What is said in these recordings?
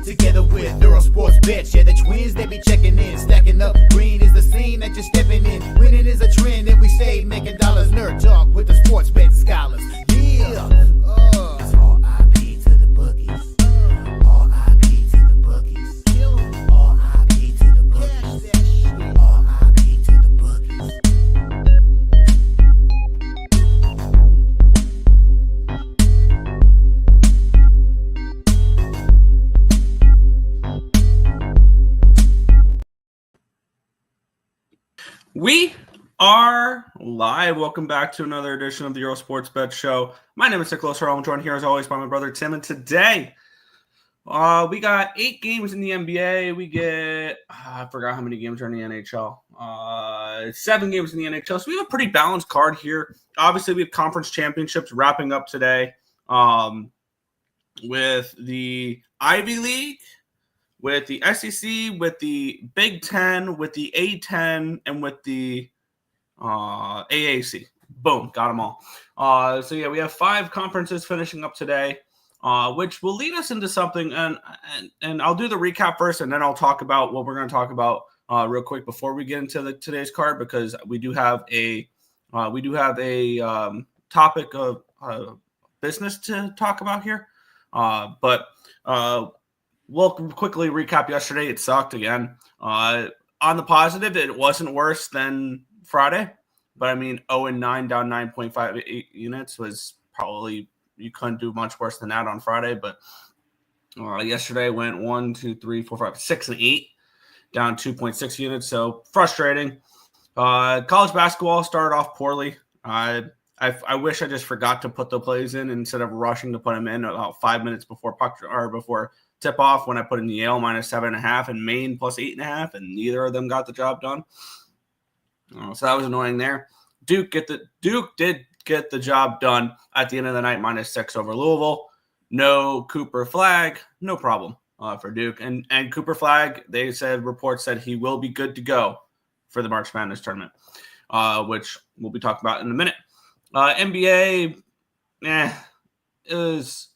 Together with Earle Sports Bets, yeah, the twins, they be checking in. Stacking up, green is the scene that you're stepping in. Winning is a trend, and we stay making dollars. Nerd talk with the sports bet scholars. Yeah, it's R.I.P. to the bookies. R.I.P. to the bookies. R.I.P. to the bookies. R.I.P. to the bookies. We are live. Welcome back to another edition of the Earle Sports Bet Show. My name is Nicholas Earle. I'm joined here as always by my brother Tim. And today, we got 8 games in the NBA. We get, I forgot how many games are in the NHL. 7 games in the NHL. So we have a pretty balanced card here. Obviously, we have conference championships wrapping up today with the Ivy League, with the SEC, with the Big Ten, with the A10, and with the AAC. Boom, got them all. So yeah, we have 5 conferences finishing up today, which will lead us into something. And I'll do the recap first, and then I'll talk about what we're going to talk about real quick before we get into today's card, because we do have a topic of business to talk about here. But we'll quickly recap yesterday. It sucked again. On the positive, it wasn't worse than Friday. But, I mean, 0-9 down 9.5 units was probably – you couldn't do much worse than that on Friday. But yesterday went 1, 2, 3, 4, 5, 6, and 8, down 2.6 units. So, frustrating. College basketball started off poorly. I wish I just forgot to put the plays in instead of rushing to put them in about 5 minutes before before tip-off, when I put in Yale minus 7.5 and Maine plus 8.5, and neither of them got the job done. So that was annoying there. Duke did get the job done at the end of the night, minus 6 over Louisville. No Cooper Flag, no problem for Duke. And Cooper Flag, reports said he will be good to go for the March Madness tournament, which we'll be talking about in a minute. NBA, it was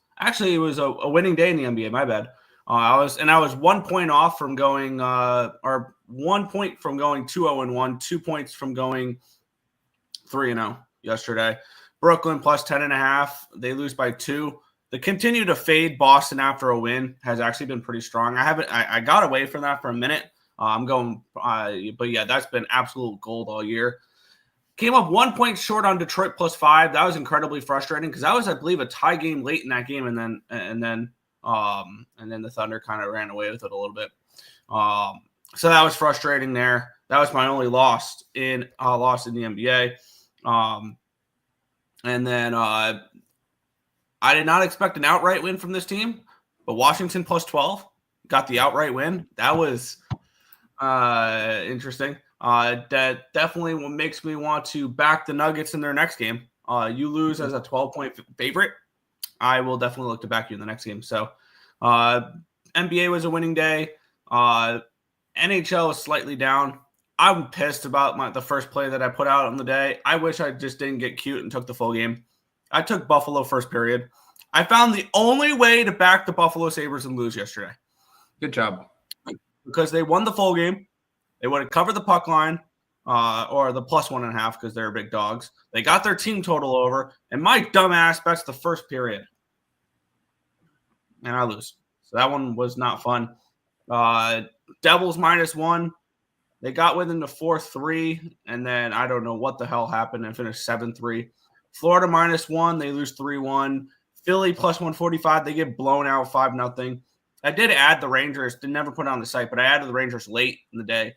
a winning day in the NBA. My bad. I was 1 point off from going, or 1 point from going 2-0-1, 2 points from going 3-0 yesterday. Brooklyn plus 10.5. They lose by 2. The continue to fade Boston after a win has actually been pretty strong. I got away from that for a minute. But yeah, that's been absolute gold all year. Came up 1 point short on Detroit plus 5. That was incredibly frustrating because that was, I believe, a tie game late in that game, and then the Thunder kind of ran away with it a little bit. So that was frustrating there. That was my only loss in the NBA. And then I did not expect an outright win from this team, but Washington plus 12 got the outright win. That was interesting. That definitely makes me want to back the Nuggets in their next game. You lose as a 12-point favorite, I will definitely look to back you in the next game. So NBA was a winning day. NHL is slightly down. I'm pissed about the first play that I put out on the day. I wish I just didn't get cute and took the full game. I took Buffalo first period. I found the only way to back the Buffalo Sabres and lose yesterday. Good job. Because they won the full game. They would have covered the puck line or the plus 1.5 because they're big dogs. They got their team total over. And my dumb ass bets the first period. And I lose. So that one was not fun. Devils minus 1. They got within the 4-3, and then I don't know what the hell happened and finished 7-3. Florida minus 1. They lose 3-1. Philly plus 145. They get blown out 5-0. I did add the Rangers. Did never put it on the site, but I added the Rangers late in the day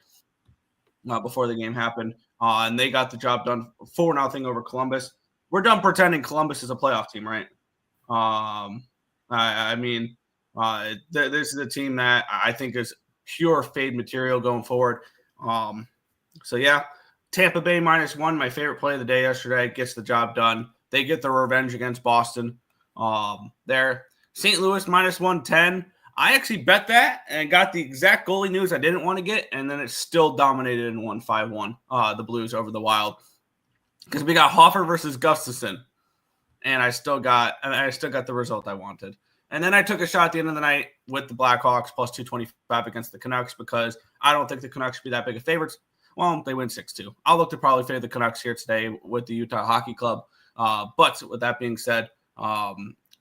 before the game happened. And they got the job done 4-0 over Columbus. We're done pretending Columbus is a playoff team, right? This is a team that I think is pure fade material going forward. So yeah, Tampa Bay minus 1, my favorite play of the day yesterday, gets the job done. They get their revenge against Boston. There, St. Louis minus 110. I actually bet that and got the exact goalie news I didn't want to get, and then it still dominated and won 5-1. The Blues over the Wild, because we got Hoffer versus Gustafsson, and I still got the result I wanted. And then I took a shot at the end of the night with the Blackhawks plus 225 against the Canucks because I don't think the Canucks should be that big of favorites. Well, they win 6-2. I'll look to probably favor the Canucks here today with the Utah Hockey Club. But with that being said,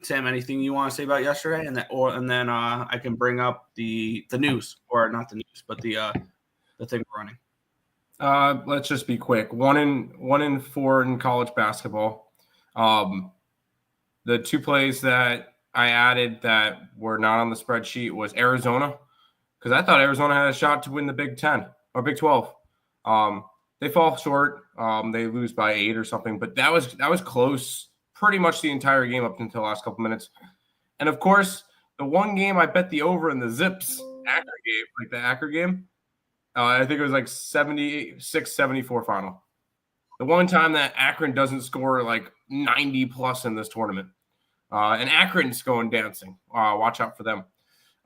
Tim, anything you want to say about yesterday, and then I can bring up the news, or not the news, but the thing we're running. Let's just be quick. 1-4 in college basketball. The two plays that I added that were not on the spreadsheet was Arizona, because I thought Arizona had a shot to win the Big 10 or Big 12. They fall short. They lose by 8 or something, but that was close pretty much the entire game up until the last couple minutes. And of course, the one game I bet the over in the Zips Akron game, like the Akron game, I think it was like 76-74 final. The one time that Akron doesn't score like 90 plus in this tournament. And Akron's going dancing. Watch out for them.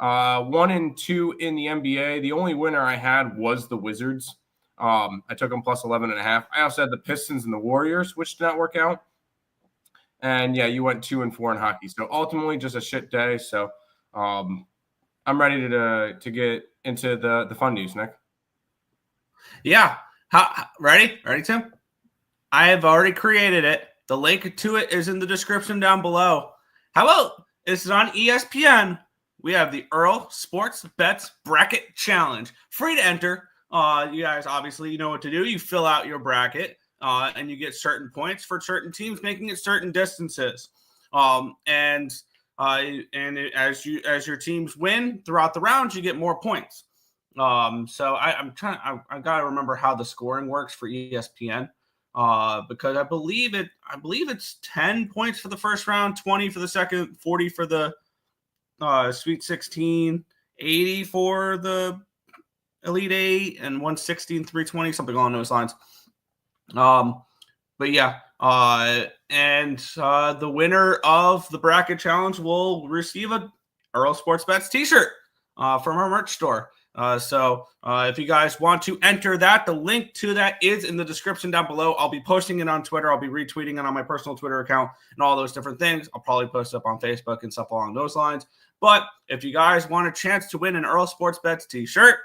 1-2 in the NBA. The only winner I had was the Wizards. I took them plus 11.5. I also had the Pistons and the Warriors, which did not work out. And yeah, you went 2-4 in hockey. So ultimately, just a shit day. So I'm ready to get into the fun news, Nick. Yeah. Ready, Tim? I have already created it. The link to it is in the description down below. How about it's on ESPN? We have the Earle Sports Bets Bracket Challenge. Free to enter. You guys obviously know what to do. You fill out your bracket, and you get certain points for certain teams making it certain distances. And as your teams win throughout the rounds, you get more points. So I gotta remember how the scoring works for ESPN. Because I believe it's 10 points for the first round, 20 for the second, 40 for the Sweet 16, 80 for the Elite 8, and 160 and 320, something along those lines. But yeah, and the winner of the bracket challenge will receive a Earle Sports Bets t-shirt from our merch store. So if you guys want to enter that, the link to that is in the description down below. I'll be posting it on Twitter. I'll be retweeting it on my personal Twitter account and all those different things. I'll probably post it up on Facebook and stuff along those lines. But if you guys want a chance to win an Earle Sports Bets t-shirt,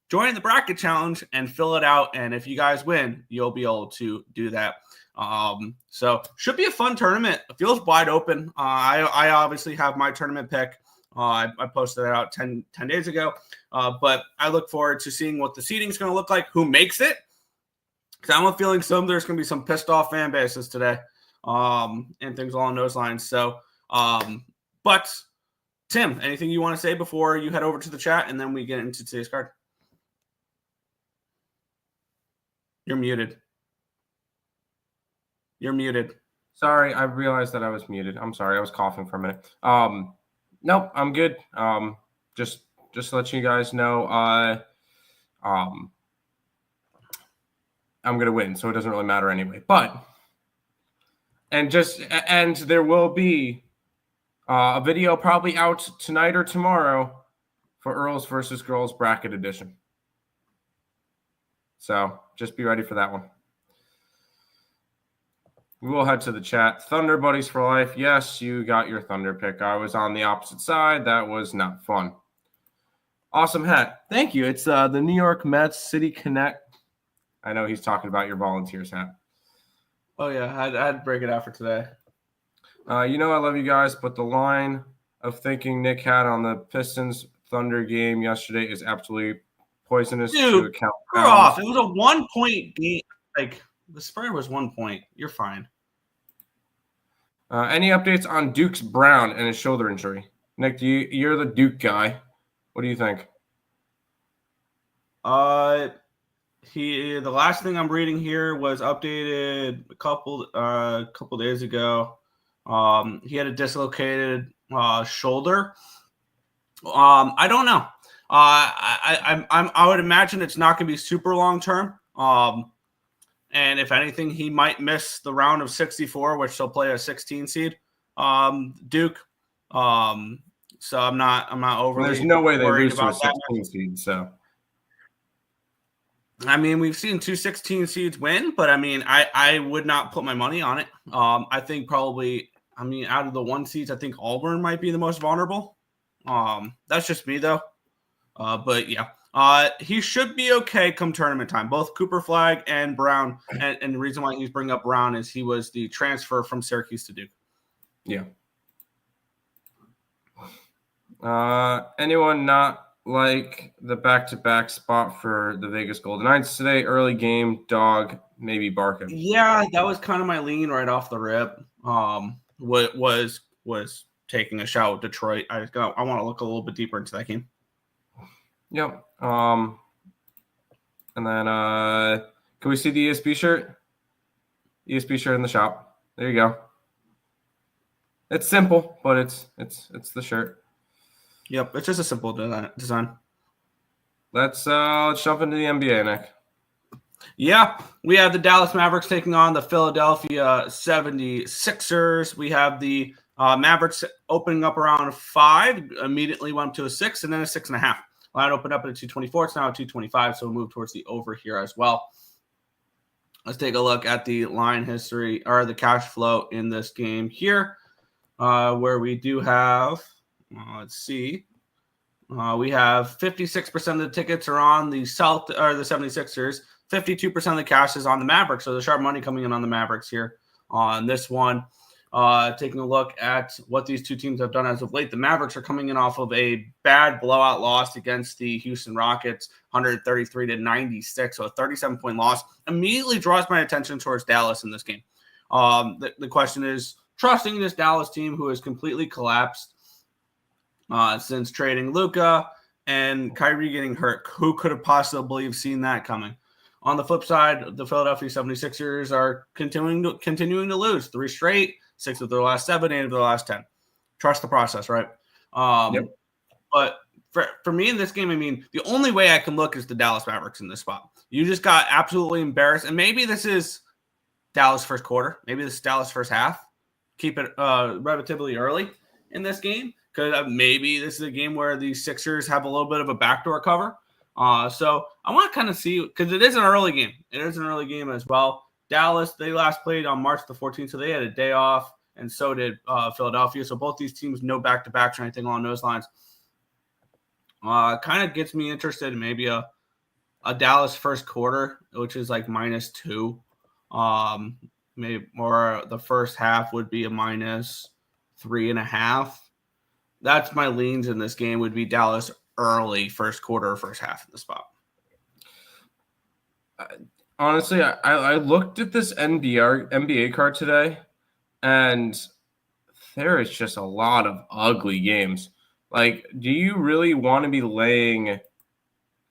join the bracket challenge and fill it out. And if you guys win, you'll be able to do that. So should be a fun tournament. It feels wide open. I obviously have my tournament pick. I posted that out 10 days ago. But I look forward to seeing what the seating is going to look like, who makes it. Because I'm feeling there's going to be some pissed off fan bases today and things along those lines. So, but Tim, anything you want to say before you head over to the chat and then we get into today's card? You're muted. You're muted. Sorry, I realized that I was muted. I'm sorry. I was coughing for a minute. Nope, I'm good. Just to let you guys know, I'm gonna win, so it doesn't really matter anyway. And there will be a video probably out tonight or tomorrow for Earls versus Girls Bracket Edition. So just be ready for that one. We will head to the chat. Thunder Buddies for life. Yes, you got your Thunder pick. I was on the opposite side. That was not fun. Awesome hat. Thank you. It's the New York Mets City Connect. I know he's talking about your Volunteers hat. Oh, yeah. I had to break it out for today. I love you guys, but the line of thinking Nick had on the Pistons Thunder game yesterday is absolutely poisonous. Dude, to account off. It was a 1-point game. Like, the spread was 1 point. You're fine. Any updates on Duke's Brown and his shoulder injury? Nick, you're the Duke guy. What do you think? The last thing I'm reading here was updated a couple days ago. He had a dislocated shoulder. I don't know. I would imagine it's not going to be super long term. And if anything, he might miss the round of 64, which they'll play a 16 seed. Duke. So I'm not overly. There's no way they lose to a 16 that. seed. So. I mean, we've seen 2 16 seeds win, but I mean, I would not put my money on it. I think probably I mean, out of the 1 seeds, I think Auburn might be the most vulnerable. That's just me, though. But yeah, he should be okay come tournament time. Both Cooper Flag and Brown, and the reason why he's bringing up Brown is he was the transfer from Syracuse to Duke. Yeah. Anyone not like the back-to-back spot for the Vegas Golden Knights today? Early game, dog, maybe barking. Yeah, that was kind of my lean right off the rip. What was taking a shot with Detroit. I want to look a little bit deeper into that game. Yep. And then can we see the ESB shirt? ESB shirt in the shop. There you go. It's simple, but it's the shirt. Yep, it's just a simple design. Let's jump into the NBA, Nick. Yeah, we have the Dallas Mavericks taking on the Philadelphia 76ers. We have the Mavericks opening up around 5, immediately went up to a 6, and then a 6.5. Line opened up at a 224. It's now a 225, so we'll move towards the over here as well. Let's take a look at the line history or the cash flow in this game here, where we do have, let's see, we have 56% of the tickets are on the 76ers. 52% of the cash is on the Mavericks, so the sharp money coming in on the Mavericks here on this one. Taking a look at what these two teams have done as of late, the Mavericks are coming in off of a bad blowout loss against the Houston Rockets, 133-96, so a 37-point loss. Immediately draws my attention towards Dallas in this game. The question is, trusting this Dallas team who has completely collapsed since trading Luka and Kyrie getting hurt. Who could have possibly seen that coming? On the flip side, the Philadelphia 76ers are continuing to lose 3 straight, 6 of their last 7, 8 of their last 10. Trust the process, right? Yep. But for me in this game, I mean, the only way I can look is the Dallas Mavericks in this spot. You just got absolutely embarrassed. And maybe this is Dallas first quarter. Maybe this is Dallas first half. Keep it relatively early in this game. Because maybe this is a game where the Sixers have a little bit of a backdoor cover. So I want to kind of see, because it is an early game. It is an early game as well. Dallas, they last played on March the 14th, so they had a day off, and so did Philadelphia. So both these teams, no back-to-backs or anything along those lines. Kind of gets me interested in maybe a Dallas first quarter, which is like -2. Maybe more the first half would be a -3.5. That's my leans in this game would be Dallas early first quarter or first half in the spot. Honestly, I looked at this NBA card today, and there is just a lot of ugly games. Like, do you really want to be laying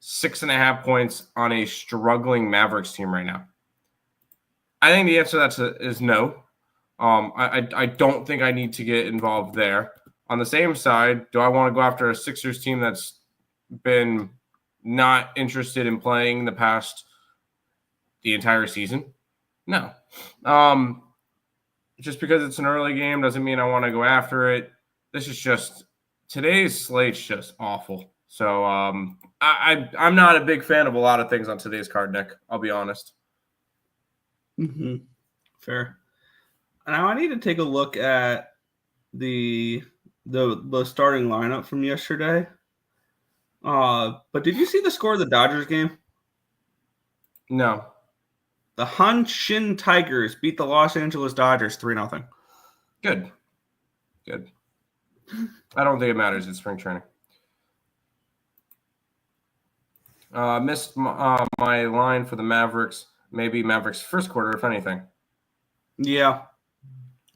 6.5 points on a struggling Mavericks team right now? I think the answer to that is no. I don't think I need to get involved there. On the same side, do I want to go after a Sixers team that's been not interested in playing the entire season? No. Just because it's an early game doesn't mean I want to go after it. This is just today's slate's just awful. So I'm not a big fan of a lot of things on today's card, Nick. I'll be honest. Mm-hmm. Fair. Now I need to take a look at the starting lineup from yesterday. But did you see the score of the Dodgers game? No. The Hanshin Tigers beat the Los Angeles Dodgers 3-0. Good. I don't think it matters. It's spring training. Missed my line for the Mavericks. Maybe Mavericks first quarter, if anything. Yeah,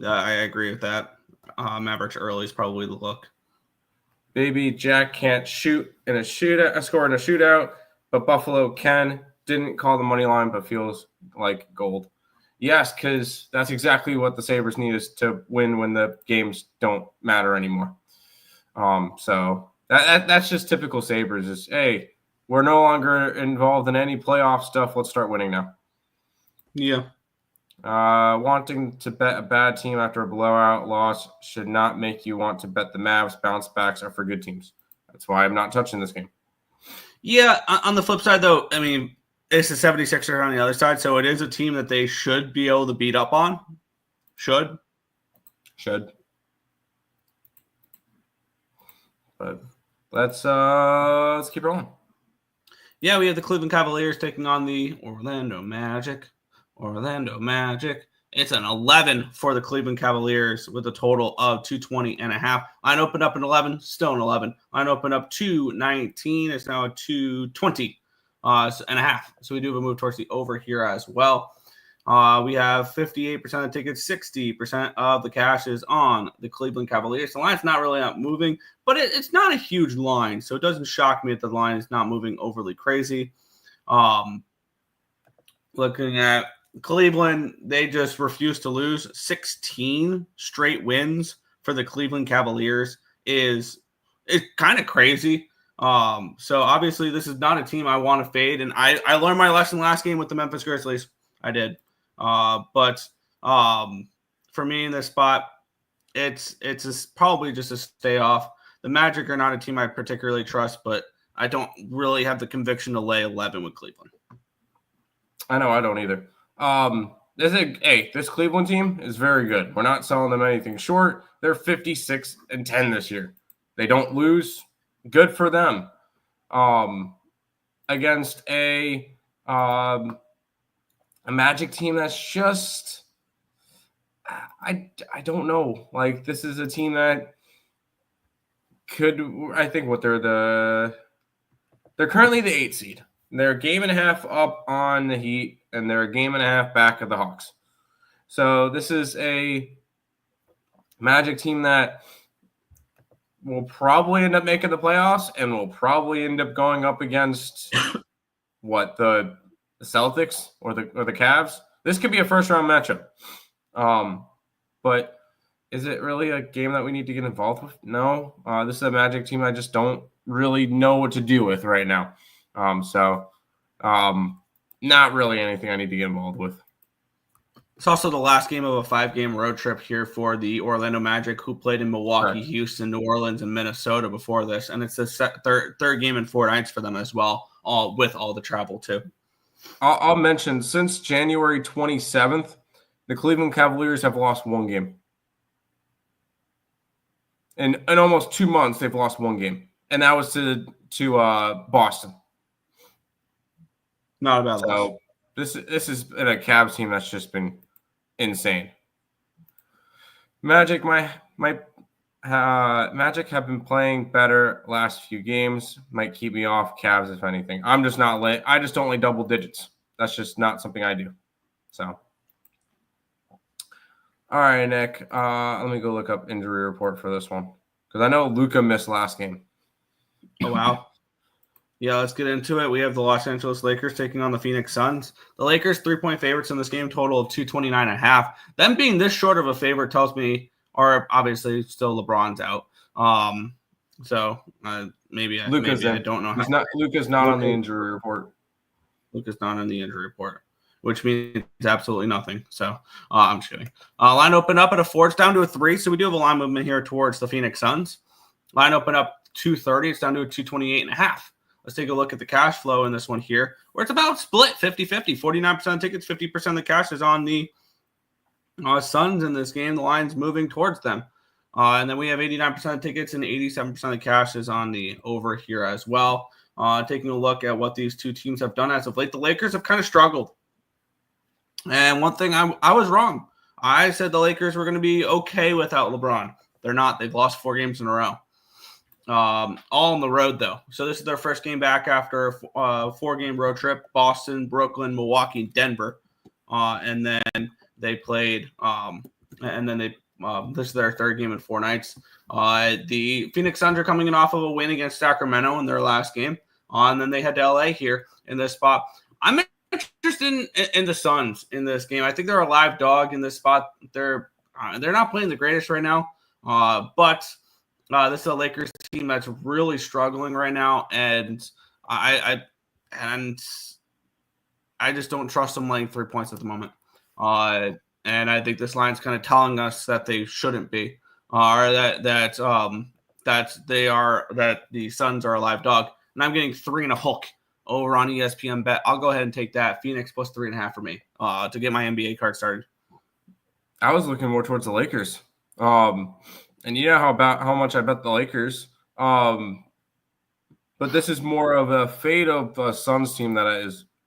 I agree with that. Mavericks early is probably the look. Baby Jack can't score in a shootout, but Buffalo can. Didn't call the money line, but feels like gold. Yes, because that's exactly what the Sabres need is to win when the games don't matter anymore. So that's just typical Sabres is, hey, we're no longer involved in any playoff stuff. Let's start winning now. Yeah. Wanting to bet a bad team after a blowout loss should not make you want to bet the Mavs. Bounce backs are for good teams. That's why I'm not touching this game. Yeah, on the flip side, though, I mean, it's the 76ers on the other side, so it is a team that they should be able to beat up on. Should. Should. But let's keep rolling. Yeah, we have the Cleveland Cavaliers taking on the Orlando Magic. Orlando Magic. It's an 11 for the Cleveland Cavaliers with a total of 220.5. Line opened up an 11, still an 11. Line opened up 219. It's now a 220 and a half. So we do have a move towards the over here as well. We have 58% of the tickets, 60% of the cash is on the Cleveland Cavaliers. The line's not really not moving, but it's not a huge line, so it doesn't shock me that the line is not moving overly crazy. Looking at Cleveland, they just refuse to lose. 16 straight wins for the Cleveland Cavaliers it's kind of crazy. So obviously this is not a team I want to fade, and I learned my lesson last game with the Memphis Grizzlies. I did. But for me in this spot, it's probably just a stay off. The Magic are not a team I particularly trust, but I don't really have the conviction to lay 11 with Cleveland. I know I don't either. This Cleveland team is very good. We're not selling them anything short. They're 56-10 this year. They don't lose. Good for them. Against a Magic team that's just I don't know. Like, this is a team that could, I think what they're currently the 8 seed. They're a game and a half up on the Heat, and they're a game and a half back of the Hawks. So this is a Magic team that will probably end up making the playoffs and will probably end up going up against the Celtics or the Cavs. This could be a first-round matchup. But is it really a game that we need to get involved with? No. This is a Magic team I just don't really know what to do with right now. Not really anything I need to get involved with. It's also the last game of a 5-game road trip here for the Orlando Magic, who played in Milwaukee, Houston, New Orleans, and Minnesota before this. And it's the third game in 4 nights for them as well, all with all the travel too. I'll mention, since January 27th, the Cleveland Cavaliers have lost 1 game. In almost 2 months, they've lost 1 game. And that was to Boston. Not about so this is a Cavs team that's just been insane. Magic, Magic have been playing better last few games. Might keep me off Cavs if anything. I just don't lay double digits. That's just not something I do. So, all right, Nick. Let me go look up injury report for this one because I know Luka missed last game. Oh wow. Yeah, let's get into it. We have the Los Angeles Lakers taking on the Phoenix Suns. The Lakers 3-point favorites in this game, total of 229.5. Them being this short of a favorite tells me, or obviously still LeBron's out. Maybe I don't know. Luka's not on the injury report. Luka's not on the injury report, which means absolutely nothing. So I'm just kidding. Line open up at a 4. It's down to a 3. So we do have a line movement here towards the Phoenix Suns. Line open up 230. It's down to a 228.5. Let's take a look at the cash flow in this one here, where it's about split 50-50. 49% of tickets, 50% of the cash is on the Suns in this game. The line's moving towards them. And then we have 89% of tickets and 87% of the cash is on the over here as well. Taking a look at what these two teams have done as of late, the Lakers have kind of struggled. And one thing, I was wrong. I said the Lakers were going to be okay without LeBron. They're not. They've lost 4 games in a row. All on the road, though. So this is their first game back after a 4-game road trip. Boston, Brooklyn, Milwaukee, Denver. And then they played this is their 3rd game in 4 nights. The Phoenix Suns are coming in off of a win against Sacramento in their last game. And then they head to LA here in this spot. I'm interested in the Suns in this game. I think they're a live dog in this spot. They're not playing the greatest right now. But this is a Lakers team that's really struggling right now, and I just don't trust them laying 3 points at the moment. And I think this line's kind of telling us that they shouldn't be, or that the Suns are a live dog. And I'm getting 3.5 over on ESPN Bet. I'll go ahead and take that. Phoenix plus 3.5 for me to get my NBA card started. I was looking more towards the Lakers. And you know how much I bet the Lakers. But this is more of a fate of a Suns team that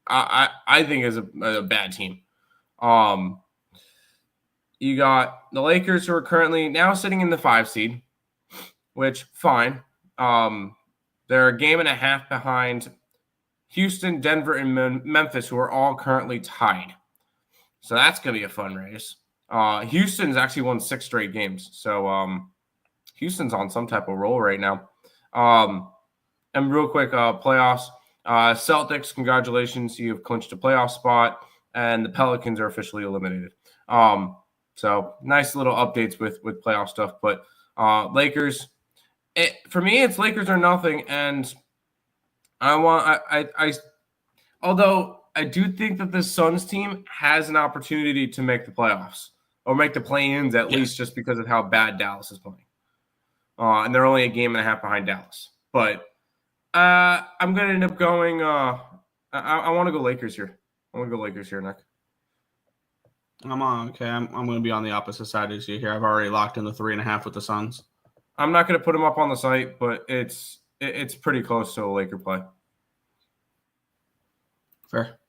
I think is a bad team. You got the Lakers, who are currently now sitting in the 5 seed, which fine. They're a game and a half behind Houston, Denver, and Memphis, who are all currently tied. So that's going to be a fun race. Houston's actually won 6 straight games. So Houston's on some type of roll right now. And real quick, playoffs. Celtics, congratulations. You have clinched a playoff spot. And the Pelicans are officially eliminated. So nice little updates with playoff stuff. But Lakers, for me, it's Lakers or nothing. And although I do think that this Suns team has an opportunity to make the playoffs or make the play-ins at least, just because of how bad Dallas is playing. And they're only a game and a half behind Dallas. But I'm going to end up going I want to go Lakers here. Nick. I'm going to be on the opposite side as you here. I've already locked in the 3.5 with the Suns. I'm not going to put them up on the site, but it's pretty close to a Laker play. Fair.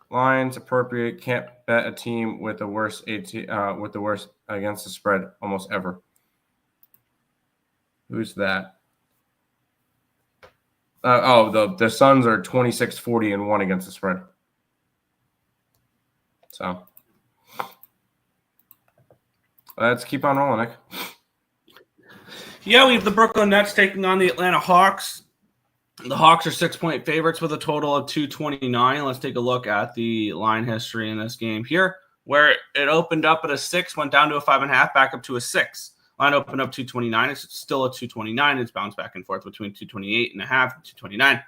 Lines appropriate. Can't bet a team with the worst against the spread almost ever. Who's that? The Suns are 26-40-1 against the spread. So let's keep on rolling, Nick. Yeah, we have the Brooklyn Nets taking on the Atlanta Hawks. The Hawks are 6-point favorites with a total of 229. Let's take a look at the line history in this game here, where it opened up at a 6, went down to a 5.5, back up to a 6. Line opened up 229. It's still a 229. It's bounced back and forth between 228.5 and 229.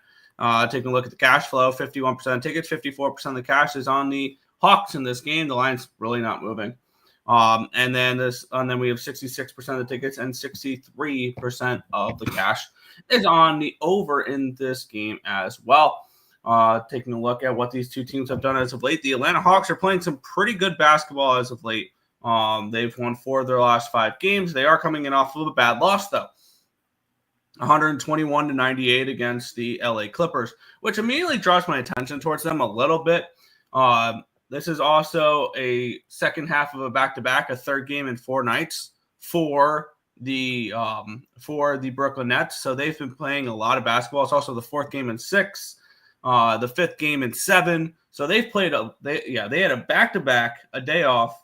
Taking a look at the cash flow, 51% of tickets, 54% of the cash is on the Hawks in this game. The line's really not moving. And then we have 66% of the tickets and 63% of the cash is on the over in this game as well. Taking a look at what these two teams have done as of late, the Atlanta Hawks are playing some pretty good basketball as of late. They've won 4 of their last 5 games. They are coming in off of a bad loss, though. 121-98 against the LA Clippers, which immediately draws my attention towards them a little bit. This is also a second half of a back-to-back, a third game in 4 nights for the Brooklyn Nets. So they've been playing a lot of basketball. It's also the 4th game in 6, the 5th game in 7. So they've played they had a back-to-back, a day off,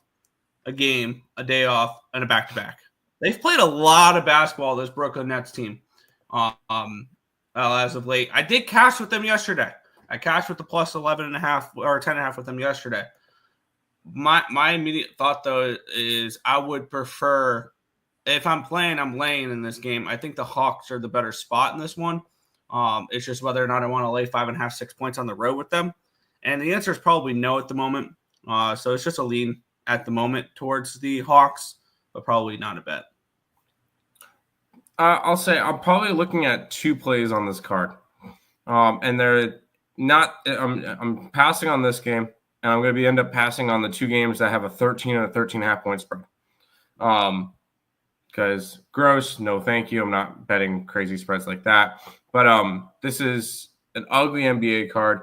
a game, a day off, and a back-to-back. They've played a lot of basketball, this Brooklyn Nets team, as of late. I did cash with them yesterday. I cashed with the plus 11.5 or 10.5 with them yesterday. My immediate thought, though, is I would prefer, if I'm playing, I'm laying in this game. I think the Hawks are the better spot in this one. It's just whether or not I want to lay 5.5, 6 points on the road with them. And the answer is probably no at the moment. So it's just a lean at the moment towards the Hawks, but probably not a bet. I'll say I'm probably looking at 2 plays on this card. And they're not. I'm passing on this game, and I'm going to end up passing on the 2 games that have a 13 and a 13.5 point spread. Because gross, no thank you. I'm not betting crazy spreads like that. But this is an ugly NBA card.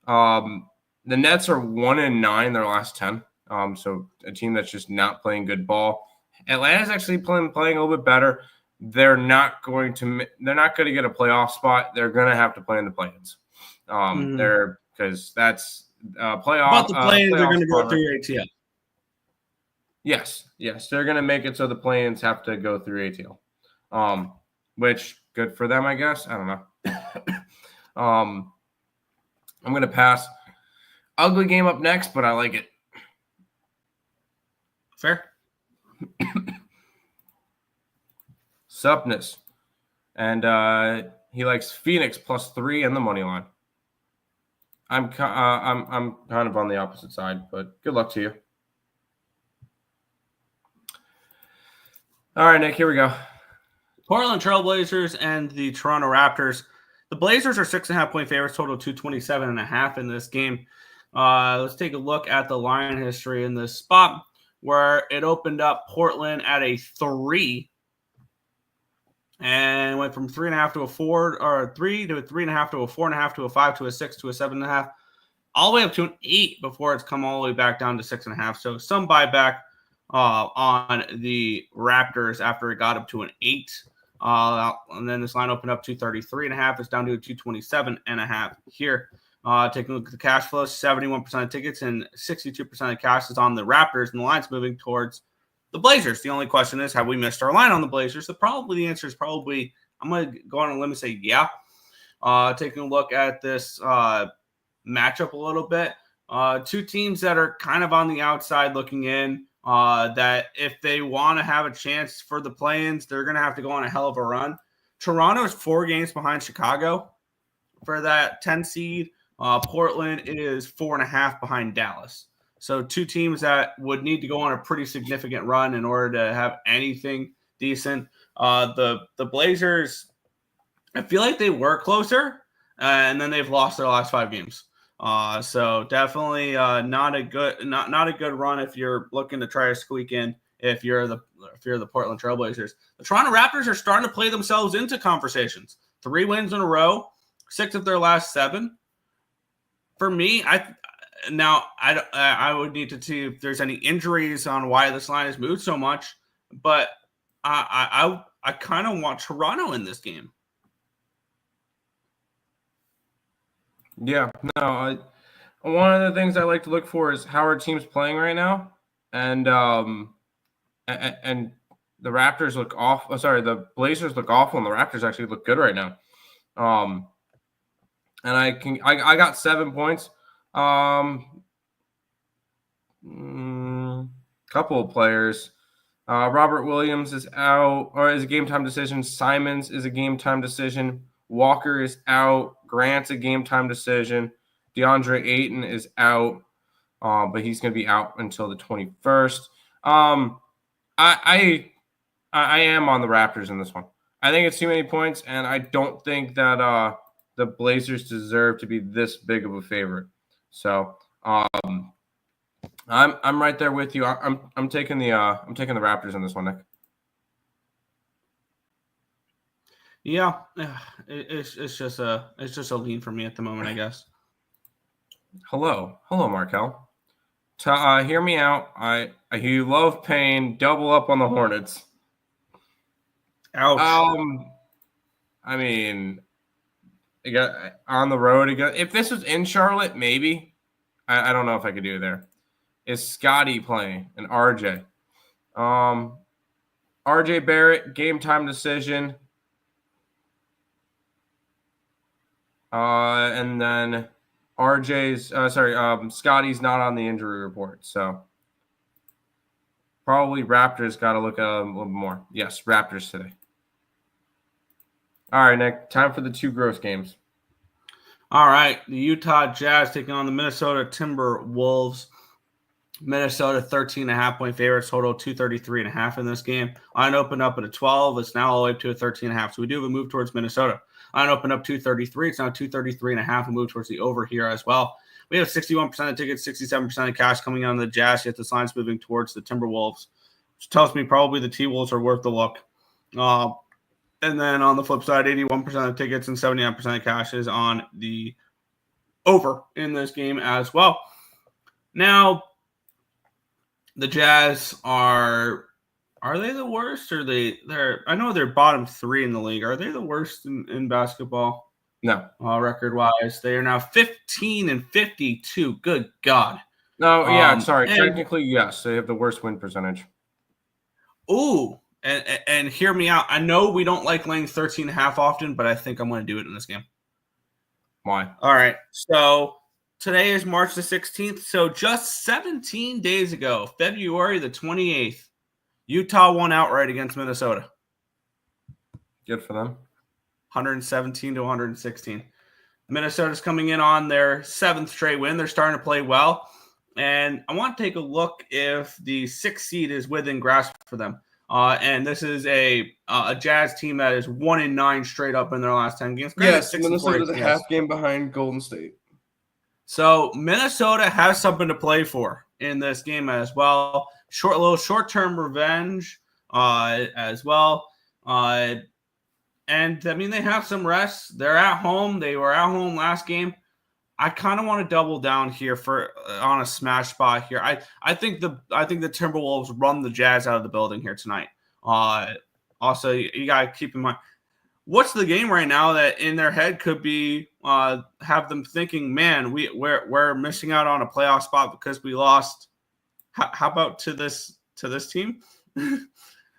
The Nets are 1-9 their last 10. So a team that's just not playing good ball. Atlanta's actually playing a little bit better. They're not going to get a playoff spot. They're going to have to play in the play-ins. They're because that's playoff. But the play-ins are going to go through ATL. Yes, they're going to make it so the play-ins have to go through ATL. Which good for them, I guess. I don't know. I'm going to pass. Ugly game up next, but I like it. Fair. Supness. And he likes Phoenix +3 and the money line. I'm kind of on the opposite side, but good luck to you. All right, Nick, here we go. Portland Trailblazers and the Toronto Raptors. The Blazers are 6.5 point favorites, total 227.5 in this game. Let's take a look at the line history in this spot. where it opened up Portland at a 3 and went from 3.5 to a 4, or 3 to a 3.5 to a 4.5 to a 5 to a 6 to a 7.5, all the way up to an 8 before it's come all the way back down to 6.5. So some buyback on the Raptors after it got up to an 8. And then this line opened up 233.5. It's down to a 227.5 here. Taking a look at the cash flow, 71% of tickets and 62% of cash is on the Raptors, and the line's moving towards the Blazers. The only question is, have we missed our line on the Blazers? The answer is probably, I'm going to go on a limb and say, yeah. Taking a look at this matchup a little bit, two teams that are kind of on the outside looking in, that if they want to have a chance for the play-ins, they're going to have to go on a hell of a run. Toronto is 4 games behind Chicago for that 10 seed. Portland is 4.5 behind Dallas. So two teams that would need to go on a pretty significant run in order to have anything decent. The Blazers, I feel like they were closer, and then they've lost their last 5 games. So definitely not a good run if you're looking to try to squeak in. If you're the Portland Trailblazers, the Toronto Raptors are starting to play themselves into conversations. 3 wins in a row, 6 of their last 7. For me, I would need to see if there's any injuries on why this line has moved so much, but I kind of want Toronto in this game. Yeah, no. One of the things I like to look for is how our team's playing right now, and the Raptors look off. The Blazers look awful, and the Raptors actually look good right now. And I got 7 points. Couple of players. Robert Williams is out, or is a game time decision. Simons is a game time decision. Walker is out. Grant's a game time decision. DeAndre Ayton is out, but he's going to be out until the 21st. I am on the Raptors in this one. I think it's too many points, and I don't think that the Blazers deserve to be this big of a favorite. So I'm right there with you. I'm taking the Raptors in this one, Nick. Yeah, it's just a lean for me at the moment, I guess. Hello, Markel. Hear me out. I hear you love pain. Double up on the Hornets. Ouch. I mean, you got on the road again. If this was in Charlotte, maybe. I don't know if I could do it there. Is Scotty playing and RJ? RJ Barrett, game time decision. And then Scotty's not on the injury report, so probably Raptors got to look at a little bit more. Yes, Raptors today. All right, Nick, time for the 2 gross games. All right, the Utah Jazz taking on the Minnesota Timberwolves. Minnesota 13.5-point favorites, total 233.5 in this game. Line opened up at a 12. It's now all the way up to a 13.5. So we do have a move towards Minnesota. Line opened up 233. It's now 233.5. A move towards the over here as well. We have 61% of tickets, 67% of cash coming on the Jazz. Yet this line's moving towards the Timberwolves, which tells me probably the T-Wolves are worth the look. And then on the flip side, 81% of tickets and 79% of cash is on the over in this game as well. Now, the Jazz are they the worst, or they're I know they're bottom 3 in the league. Are they the worst in basketball? No. Record wise, they are now 15-52. Good God. No, yeah, sorry. Technically, yes, they have the worst win percentage. Ooh, and hear me out. I know we don't like laying 13.5 often, but I think I'm going to do it in this game. Why? All right. So today is March the 16th. So just 17 days ago, February the 28th, Utah won outright against Minnesota. Good for them. 117-116. Minnesota's coming in on their 7th straight win. They're starting to play well. And I want to take a look if the 6th seed is within grasp for them. And this is a Jazz team that is 1-9 straight up in their last 10 games. Yes, Minnesota's a half game behind Golden State. So Minnesota has something to play for in this game as well. short-term revenge as well. And I mean, they have some rest. They're at home. They were at home last game. I kind of want to double down here on a smash spot here. I think the Timberwolves run the Jazz out of the building here tonight. Also, you got to keep in mind, what's the game right now that in their head could be have them thinking, man, we're missing out on a playoff spot because we lost. How about to this team?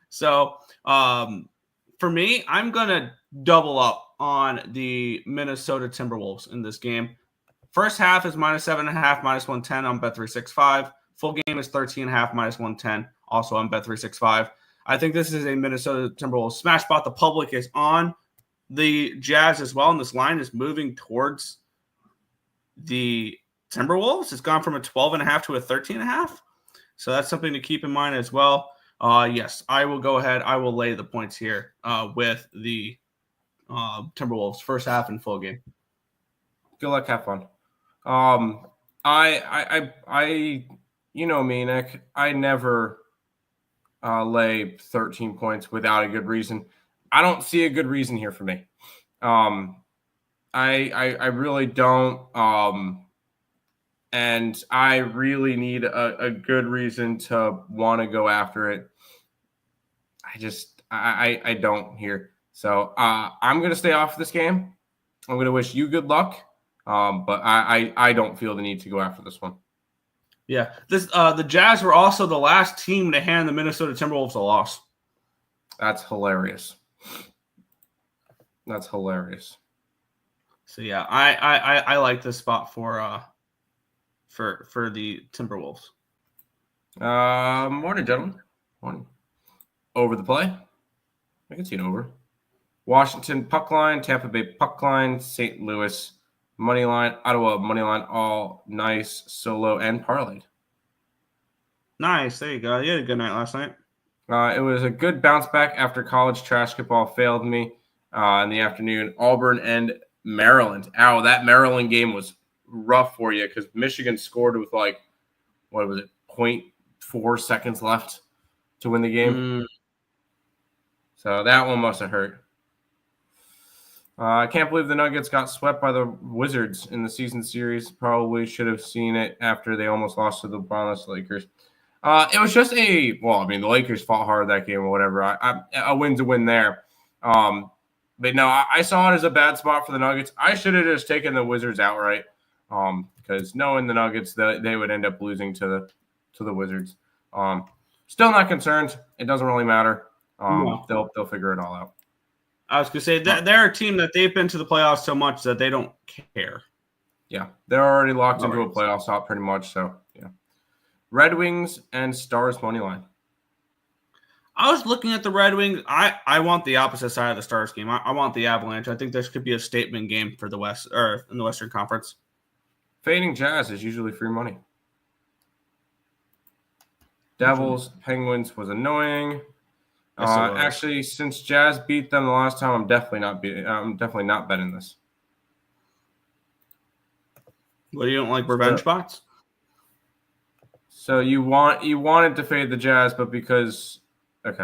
So for me, I'm gonna double up on the Minnesota Timberwolves in this game. First half is -7.5, -110 on Bet365. Full game is 13.5, -110, also on Bet365. I think this is a Minnesota Timberwolves smash spot. The public is on the Jazz as well, and this line is moving towards the Timberwolves. It's gone from a 12.5 to a 13.5. So that's something to keep in mind as well. Yes, I will go ahead. I will lay the points here with the Timberwolves first half and full game. Good luck, have fun. I you know me, Nick. I never lay 13 points without a good reason. I don't see a good reason here for me. I really don't. And I really need a good reason to want to go after it. I don't here. So I'm going to stay off this game. I'm going to wish you good luck. But I don't feel the need to go after this one. Yeah. The Jazz were also the last team to hand the Minnesota Timberwolves a loss. That's hilarious. That's hilarious. So yeah, I like this spot for the Timberwolves. Morning, gentlemen. Morning. Over the play. I can see an over. Washington puck line, Tampa Bay puck line, St. Louis money line, Ottawa money line, all nice, solo, and parlayed. Nice. There you go. You had a good night last night. It was a good bounce back after college trash-ball failed me in the afternoon. Auburn and Maryland. Ow, that Maryland game was rough for you because Michigan scored with 0.4 seconds left to win the game. So that one must have hurt. I can't believe the Nuggets got swept by the Wizards in the season series. Probably should have seen it after they almost lost to the Brownless Lakers. It was just the Lakers fought hard that game or whatever. A win's a win there. But no, I saw it as a bad spot for the Nuggets. I should have just taken the Wizards outright because knowing the Nuggets, they would end up losing to the Wizards. Still not concerned. It doesn't really matter. They'll figure it all out. I was going to say they're a team that they've been to the playoffs so much that they don't care. Yeah, they're already locked into a playoff spot pretty much. So, yeah. Red Wings and Stars money line. I was looking at the Red Wings. I want the opposite side of the Stars game. I want the Avalanche. I think this could be a statement game for the West or in the Western Conference. Fading Jazz is usually free money. Devils Penguins was annoying. Actually, since Jazz beat them the last time, I'm definitely not betting this. What, you don't like revenge spots? So you wanted to fade the Jazz, but because it's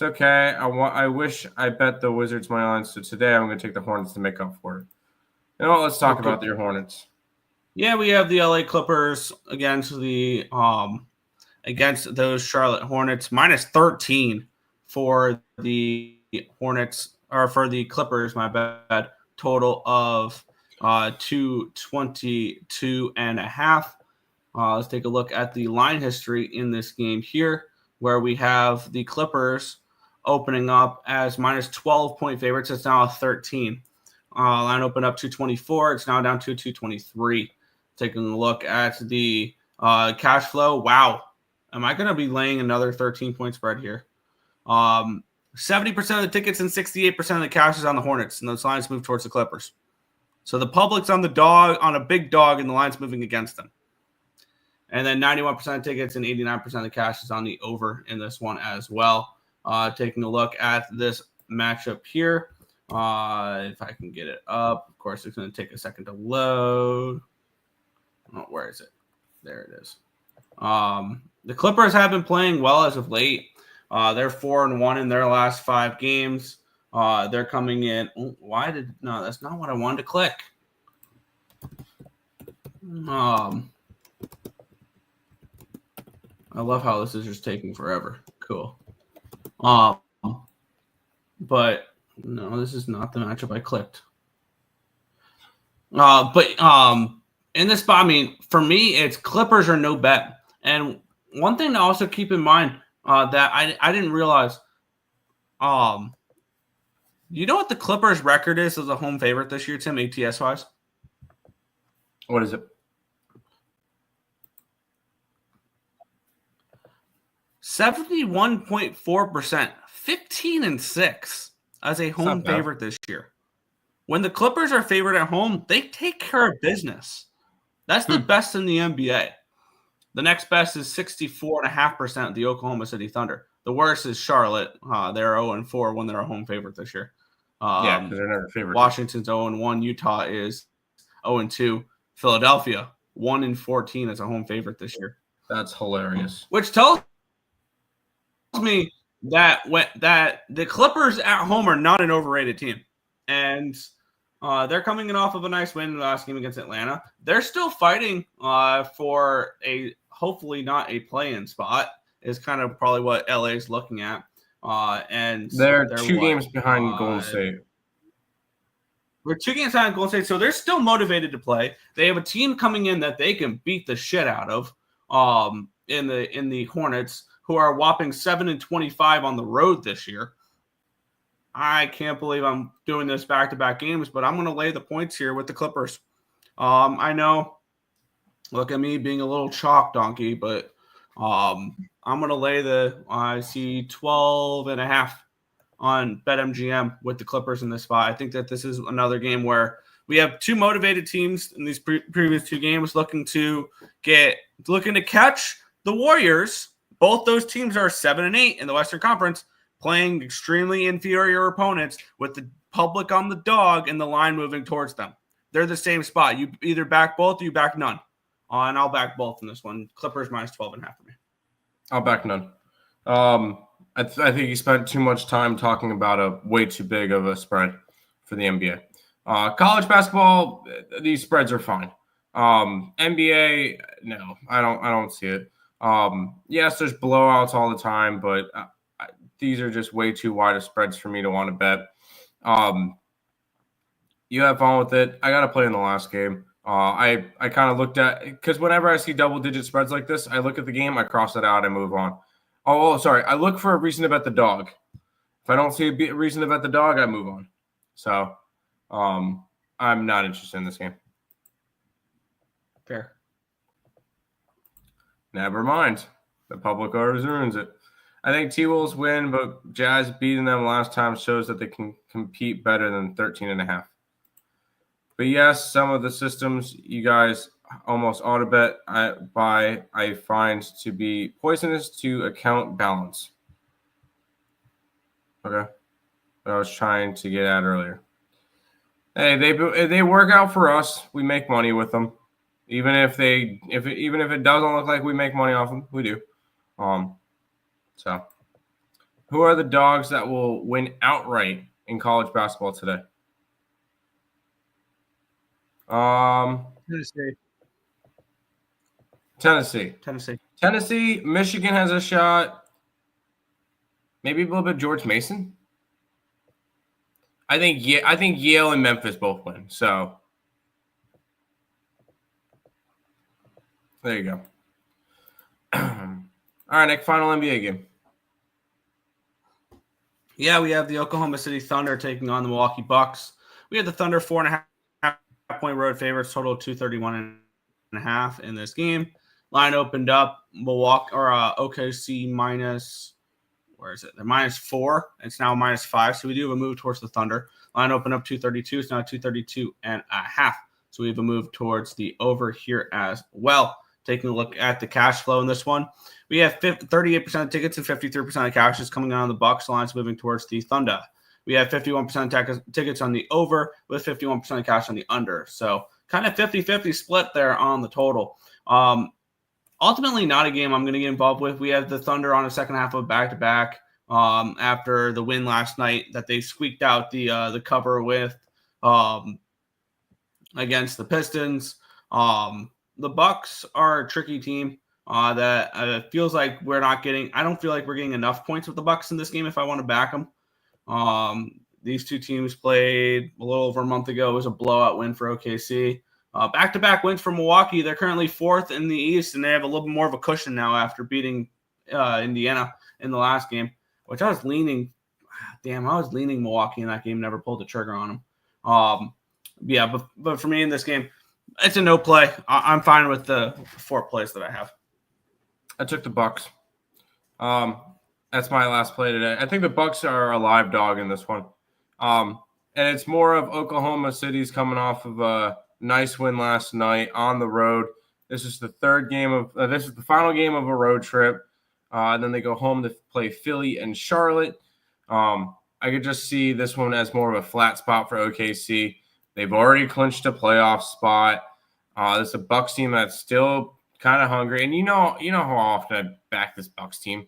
okay. I wish I bet the Wizards money line. So today I'm going to take the Hornets to make up for it. You know what? Let's talk about your Hornets. Yeah, we have the LA Clippers against those Charlotte Hornets, -13 for the Hornets or for the Clippers, my bad. Total of 222.5. Let's take a look at the line history in this game here, where we have the Clippers opening up as -12-point favorites. It's now a 13. Line opened up 224. It's now down to 223. Taking a look at the cash flow. Wow. Am I going to be laying another 13-point spread here? 70% of the tickets and 68% of the cash is on the Hornets, and those lines move towards the Clippers. So the public's on a big dog, and the line's moving against them. And then 91% of tickets and 89% of the cash is on the over in this one as well. Taking a look at this matchup here. If I can get it up. Of course, it's going to take a second to load. Oh, where is it? There it is. The Clippers have been playing well as of late. They're 4-1 in their last 5 games. They're coming in. No, that's not what I wanted to click. I love how this is just taking forever. Cool. But no, this is not the matchup I clicked. In this spot, I mean, for me, it's Clippers or no bet. And one thing to also keep in mind that I didn't realize, you know what the Clippers' record is as a home favorite this year, Tim, ATS-wise? What is it? 71.4%, 15-6 as a home favorite this year. When the Clippers are favored at home, they take care of business. That's the best in the NBA. The next best is 64.5% of the Oklahoma City Thunder. The worst is Charlotte. They're 0-4 when they're a home favorite this year. Because they're never favored. Washington's 0-1. Utah is 0-2. Philadelphia 1-14 as a home favorite this year. That's hilarious. Which tells me that the Clippers at home are not an overrated team, and they're coming in off of a nice win in the last game against Atlanta. They're still fighting for a hopefully not a play-in spot. Is kind of probably what LA is looking at. And they're 2 games behind Golden State. We're 2 games behind Golden State, so they're still motivated to play. They have a team coming in that they can beat the shit out of in the Hornets, who are a whopping 7-25 on the road this year. I can't believe I'm doing this back-to-back games, but I'm going to lay the points here with the Clippers. I know, look at me being a little chalk donkey, but I'm going to lay I see 12.5 on BetMGM with the Clippers in this spot. I think that this is another game where we have 2 motivated teams in these previous 2 games looking to catch the Warriors. Both those teams are 7-8 in the Western Conference, playing extremely inferior opponents with the public on the dog and the line moving towards them. They're the same spot. You either back both or you back none. And I'll back both in this one. Clippers minus 12.5 for me. I'll back none. I think you spent too much time talking about a way too big of a spread for the NBA. College basketball, these spreads are fine. NBA, no, I don't see it. Yes, there's blowouts all the time, but these are just way too wide of spreads for me to want to bet. You have fun with it. I got to play in the last game. I kind of looked at, because whenever I see double-digit spreads like this, I look at the game, I cross it out, I move on. Sorry. I look for a reason to bet the dog. If I don't see a reason to bet the dog, I move on. So I'm not interested in this game. Fair. Never mind. The public always ruins it. I think T-Wolves win, but Jazz beating them last time shows that they can compete better than 13.5. But yes, some of the systems you guys almost auto bet I find to be poisonous to account balance. Okay. What I was trying to get at earlier. Hey, they work out for us. We make money with them. Even if it doesn't look like we make money off them, we do. So who are the dogs that will win outright in college basketball today? Tennessee. Michigan has a shot. Maybe a little bit George Mason. I think Yale and Memphis both win. So there you go. All right, Nick, final NBA game. Yeah, we have the Oklahoma City Thunder taking on the Milwaukee Bucks. We have the Thunder 4.5-point road favorites, total of 231.5 in this game. Line opened up OKC minus, where is it? They're -4. It's now -5. So we do have a move towards the Thunder. Line opened up 232. It's now 232.5. So we have a move towards the over here as well. Taking a look at the cash flow in this one, we have 38% of tickets and 53% of cash is coming out on the Bucks. Lines moving towards the Thunder. We have 51% tickets on the over with 51% of cash on the under. So kind of 50-50 split there on the total. ultimately not a game I'm going to get involved with. We have the Thunder on the second half of back-to-back after the win last night that they squeaked out the cover with against the Pistons. The Bucks are a tricky team that feels like we're not getting. I don't feel like we're getting enough points with the Bucks in this game if I want to back them. These two teams played a little over a month ago. It was a blowout win for OKC. Back-to-back wins for Milwaukee. They're currently 4th in the East, and they have a little bit more of a cushion now after beating Indiana in the last game, which I was leaning Milwaukee in that game, never pulled the trigger on them. But for me in this game, it's a no play. I'm fine with the 4 plays that I have. I took the Bucks. That's my last play today. I think the Bucks are a live dog in this one. And it's more of Oklahoma City's coming off of a nice win last night on the road. This is the final game of a road trip. And then they go home to play Philly and Charlotte. I could just see this one as more of a flat spot for OKC. They've already clinched a playoff spot. This is a Bucks team that's still kind of hungry. And you know how often I back this Bucks team.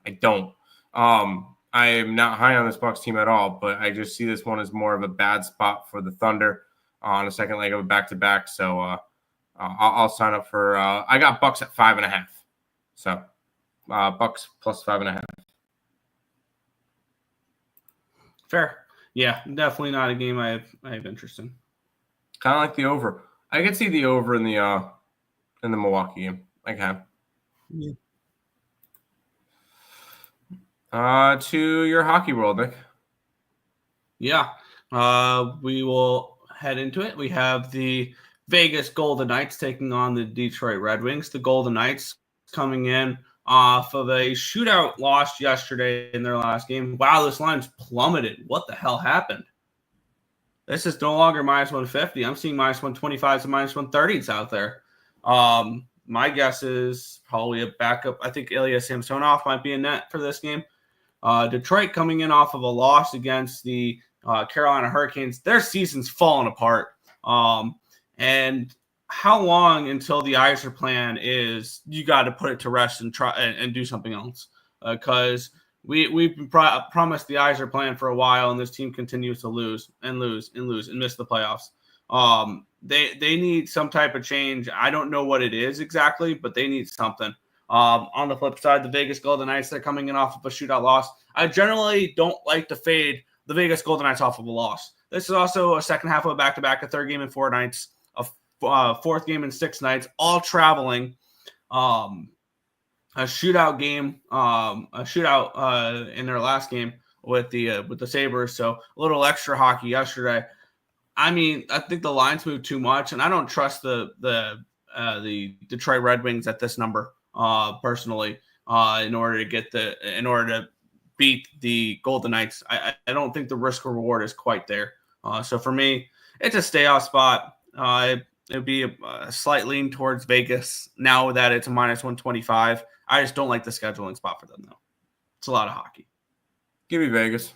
I don't. I am not high on this Bucks team at all, but I just see this one as more of a bad spot for the Thunder on a second leg of a back-to-back. So I'll sign up for I got Bucks at 5.5. So Bucks plus 5.5. Fair. Yeah, definitely not a game I have interest in. Kind of like the over. I could see the over in the Milwaukee game. I can. Yeah. To your hockey world, Nick. Yeah. We will head into it. We have the Vegas Golden Knights taking on the Detroit Red Wings. The Golden Knights coming in off of a shootout loss yesterday in their last game. Wow, this line's plummeted. What the hell happened? This is no longer minus 150. I'm seeing minus 125s and minus 130s out there. My guess is probably a backup. I think Ilya Samsonov might be in net for this game. Detroit coming in off of a loss against the Carolina Hurricanes. Their season's fallen apart. And how long until the Yzer plan is you got to put it to rest and try and do something else? Because we've been promised the Yzer plan for a while, and this team continues to lose and miss the playoffs. They need some type of change. I don't know what it is exactly, but they need something. On the flip side, the Vegas Golden Knights, they're coming in off of a shootout loss. I generally don't like to fade the Vegas Golden Knights off of a loss. This is also a second half of a back-to-back, a third game in 4 nights, a fourth game in 6 nights, all traveling. A shootout game, in their last game with the Sabres. So a little extra hockey yesterday. I mean, I think the lines moved too much, and I don't trust the Detroit Red Wings at this number personally. In order to beat the Golden Knights, I don't think the risk reward is quite there. So for me, it's a stay off spot. It'd be a slight lean towards Vegas now that it's a minus 125. I just don't like the scheduling spot for them though. It's a lot of hockey. Give me Vegas.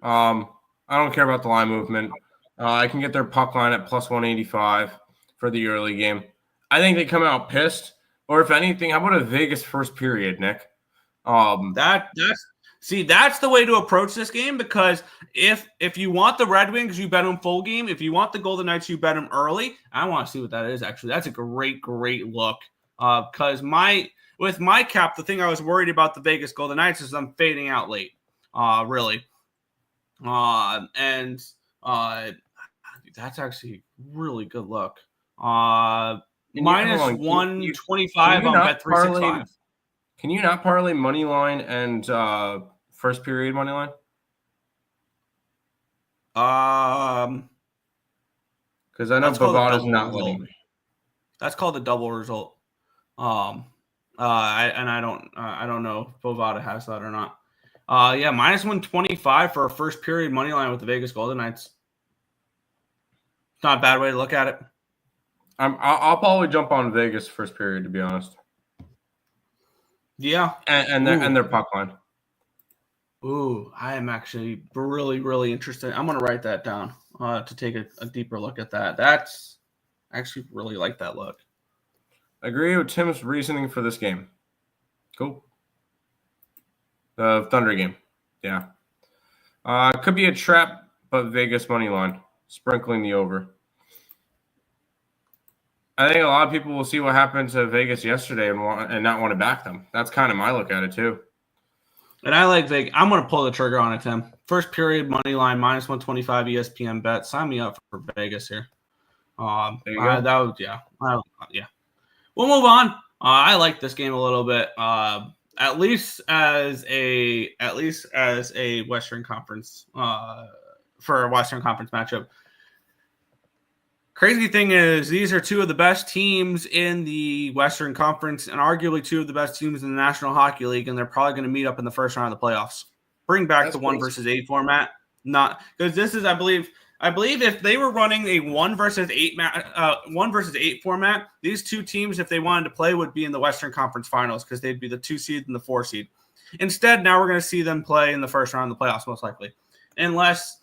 I don't care about the line movement. I can get their puck line at plus 185 for the early game. I think they come out pissed. Or if anything, how about a Vegas first period, Nick? That's the way to approach this game, because if you want the Red Wings, you bet them full game. If you want the Golden Knights, you bet them early. I want to see what that is, actually. That's a great look. Because with my cap, the thing I was worried about the Vegas Golden Knights is I'm fading out late, really. That's actually really good look. Minus 125 on Bet365. Can you not parlay money line and first period money line? Because I know Bovada's not letting me. That's called a double result. I don't know if Bovada has that or not. Minus 125 for a first period money line with the Vegas Golden Knights. It's not a bad way to look at it. I'll probably jump on Vegas first period, to be honest. Yeah, and their puck line. Ooh, I am actually really interested. I'm gonna write that down to take a deeper look at that. That's actually really like that look. Agree with Tim's reasoning for this game. Cool. The Thunder game. Yeah. Could be a trap, but Vegas money line. Sprinkling the over. I think a lot of people will see what happened to Vegas yesterday and not want to back them. That's kind of my look at it, too. And I like Vegas. I'm going to pull the trigger on it, Tim. First period money line, minus 125 ESPN bet. Sign me up for Vegas here. There you go. Yeah. We'll move on. I like this game a little bit. At least as a Western Conference for a Western Conference matchup. Crazy thing is, these are two of the best teams in the Western Conference and arguably two of the best teams in the National Hockey League, and they're probably going to meet up in the first round of the playoffs. Bring back the 1 versus 8 format. Not because this is, I believe if they were running a 1 versus 8 format, these two teams, if they wanted to play, would be in the Western Conference Finals because they'd be the 2 seed and the 4 seed. Instead, now we're going to see them play in the first round of the playoffs, most likely, unless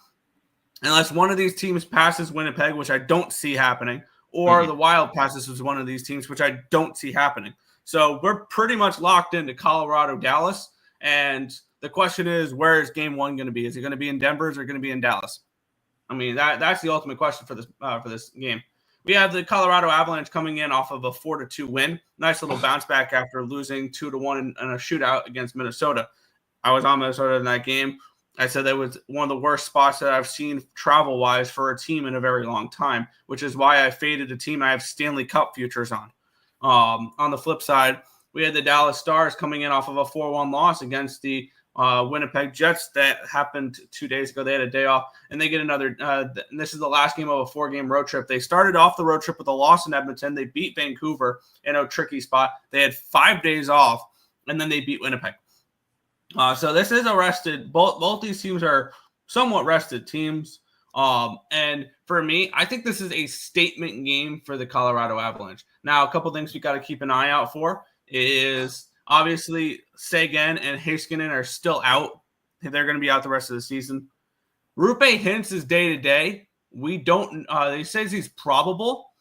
one of these teams passes Winnipeg, which I don't see happening, or the Wild passes with one of these teams, which I don't see happening. So we're pretty much locked into Colorado, Dallas, and the question is, where is Game 1 going to be? Is it going to be in Denver, or is it going to be in Dallas? I mean, that's the ultimate question for this game. We have the Colorado Avalanche coming in off of a 4-2 win. Nice little bounce back after losing 2-1 in a shootout against Minnesota. I was on Minnesota in that game. I said that was one of the worst spots that I've seen travel-wise for a team in a very long time, which is why I faded a team I have Stanley Cup futures on. On the flip side, we had the Dallas Stars coming in off of a 4-1 loss against the Winnipeg Jets that happened 2 days ago. They had a day off, and they get another. And this is the last game of a 4-game road trip. They started off the road trip with a loss in Edmonton. They beat Vancouver in a tricky spot. They had 5 days off, and then they beat Winnipeg. So this is a rested. Both these teams are somewhat rested teams. And for me, I think this is a statement game for the Colorado Avalanche. Now, a couple things we got to keep an eye out for is obviously Seguin and Heiskanen are still out. They're going to be out the rest of the season. Roope Hintz is day-to-day. We don't he says he's probable.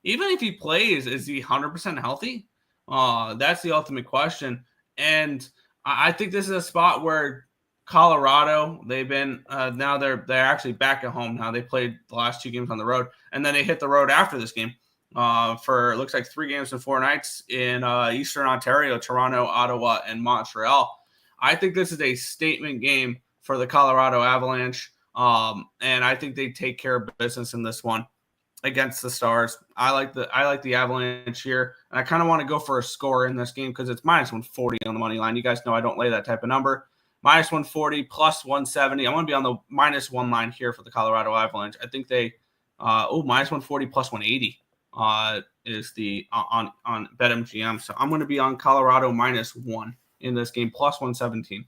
Even if he plays, is he 100% healthy? That's the ultimate question. And I think this is a spot where Colorado, they've been now they're actually back at home now. They played the last 2 games on the road, and then they hit the road after this game for it looks like 3 games and 4 nights in Eastern Ontario, Toronto, Ottawa, and Montreal. I think this is a statement game for the Colorado Avalanche, and I think they take care of business in this one against the Stars. I like the Avalanche here, and I kind of want to go for a score in this game because it's minus 140 on the money line. You guys know I don't lay that type of number. Minus 140 plus 170. I'm going to be on the minus 1 line here for the Colorado Avalanche. I think they minus 140 plus 180 is the on BetMGM. So I'm going to be on Colorado minus 1 in this game plus 117.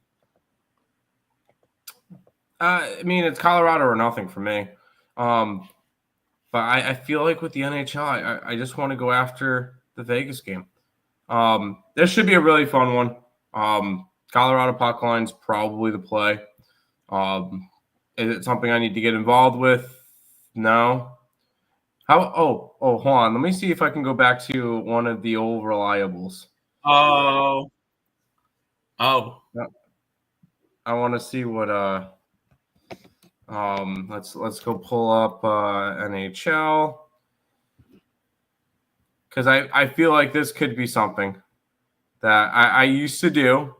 I mean, it's Colorado or nothing for me. But I feel like with the NHL, I just want to go after the Vegas game. This should be a really fun one. Colorado puck line's probably the play. Is it something I need to get involved with? No. Hold on. Let me see if I can go back to one of the old reliables. Oh. I want to see what let's go pull up NHL, because I feel like this could be something that I used to do,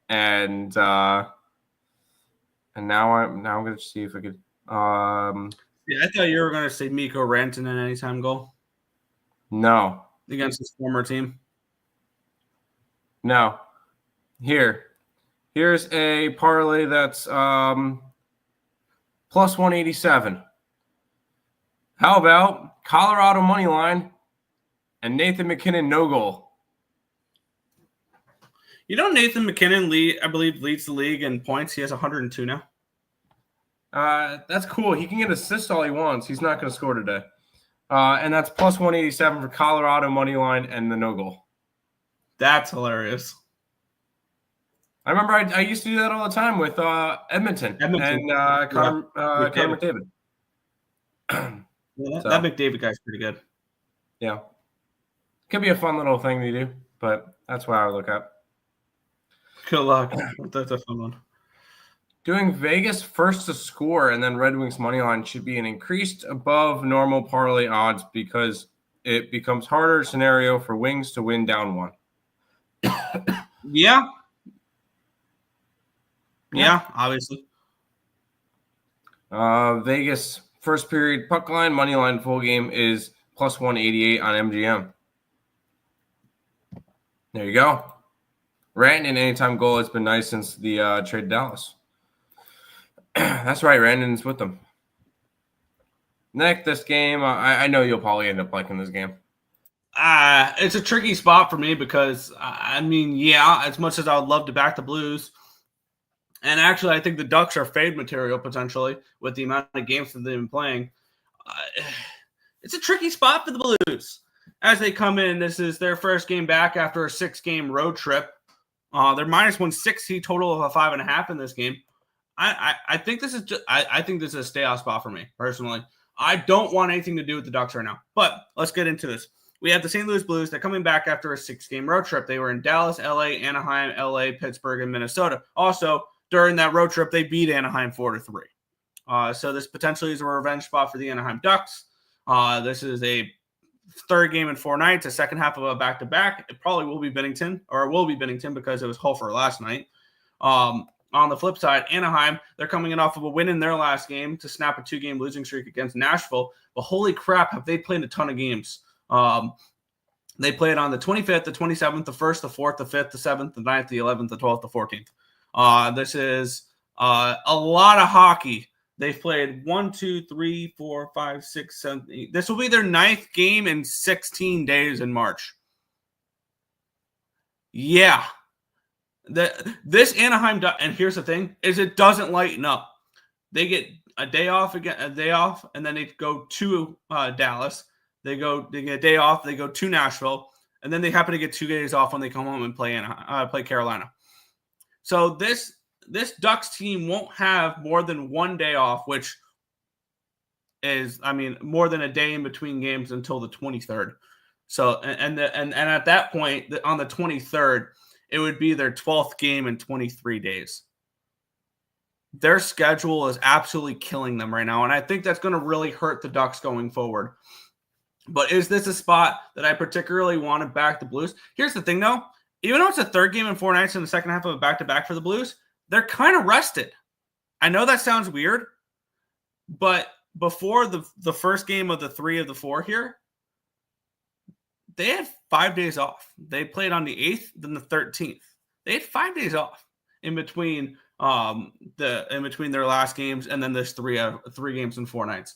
and now I'm going to see if I could. Yeah, I thought you were going to say Mikko Rantanen an anytime goal. No, against his former team. No, here's a parlay that's plus 187. How about Colorado money line and Nathan MacKinnon no goal? You know, Nathan MacKinnon, I believe, leads the league in points. He has 102 now. That's cool. He can get assists all he wants. He's not going to score today. And that's plus 187 for Colorado money line and the no goal. That's hilarious. I remember I used to do that all the time with Edmonton and Connor McDavid. That McDavid guy's pretty good. Yeah. Could be a fun little thing to do, but that's what I would look at. Good luck. That's a fun one. Doing Vegas first to score and then Red Wings money line should be an increased above normal parlay odds because it becomes harder scenario for Wings to win down 1. Yeah. Yeah, obviously. Vegas first period puck line, money line full game is plus 188 on MGM. There you go. Rantanen anytime goal has been nice since the trade to Dallas. That's right. Rantanen's with them. Next, this game, I know you'll probably end up liking this game. It's a tricky spot for me because, as much as I would love to back the Blues, and actually I think the Ducks are fade material potentially with the amount of games that they've been playing. It's a tricky spot for the Blues. As they come in, this is their first game back after a 6-game road trip. They're minus 160, total of a 5.5 in this game. I think this is I think this is a stay off spot for me personally. I don't want anything to do with the Ducks right now. But let's get into this. We have the St. Louis Blues. They're coming back after a 6-game road trip. They were in Dallas, LA, Anaheim, LA, Pittsburgh, and Minnesota. Also, during that road trip, they beat Anaheim 4-3. So this potentially is a revenge spot for the Anaheim Ducks. This is a third game in 4 nights, a second half of a back-to-back. It probably will be Binnington because it was Hofer last night. On the flip side, Anaheim, they're coming in off of a win in their last game to snap a 2-game losing streak against Nashville. But holy crap, have they played a ton of games. They played on the 25th, the 27th, the 1st, the 4th, the 5th, the 7th, the 9th, the 11th, the 12th, the 14th. This is a lot of hockey. They've played 1, 2, 3, 4, 5, 6, 7, 8. This will be their 9th game in 16 days in March. Yeah. This Anaheim, and here's the thing, is it doesn't lighten up. They get a day off, and then they go to Dallas. They get a day off, they go to Nashville, and then they happen to get 2 days off when they come home and play Carolina. So this Ducks team won't have more than 1 day off, which is, more than a day in between games until the 23rd. So, and at that point, on the 23rd, it would be their 12th game in 23 days. Their schedule is absolutely killing them right now, and I think that's going to really hurt the Ducks going forward. But is this a spot that I particularly want to back the Blues? Here's the thing, though. Even though it's a third game in 4 nights in the second half of a back-to-back for the Blues, they're kind of rested. I know that sounds weird, but before the first game of the 3 of the 4 here, they had 5 days off. They played on the 8th, then the 13th. They had 5 days off in between their last games and then this 3 games in 4 nights.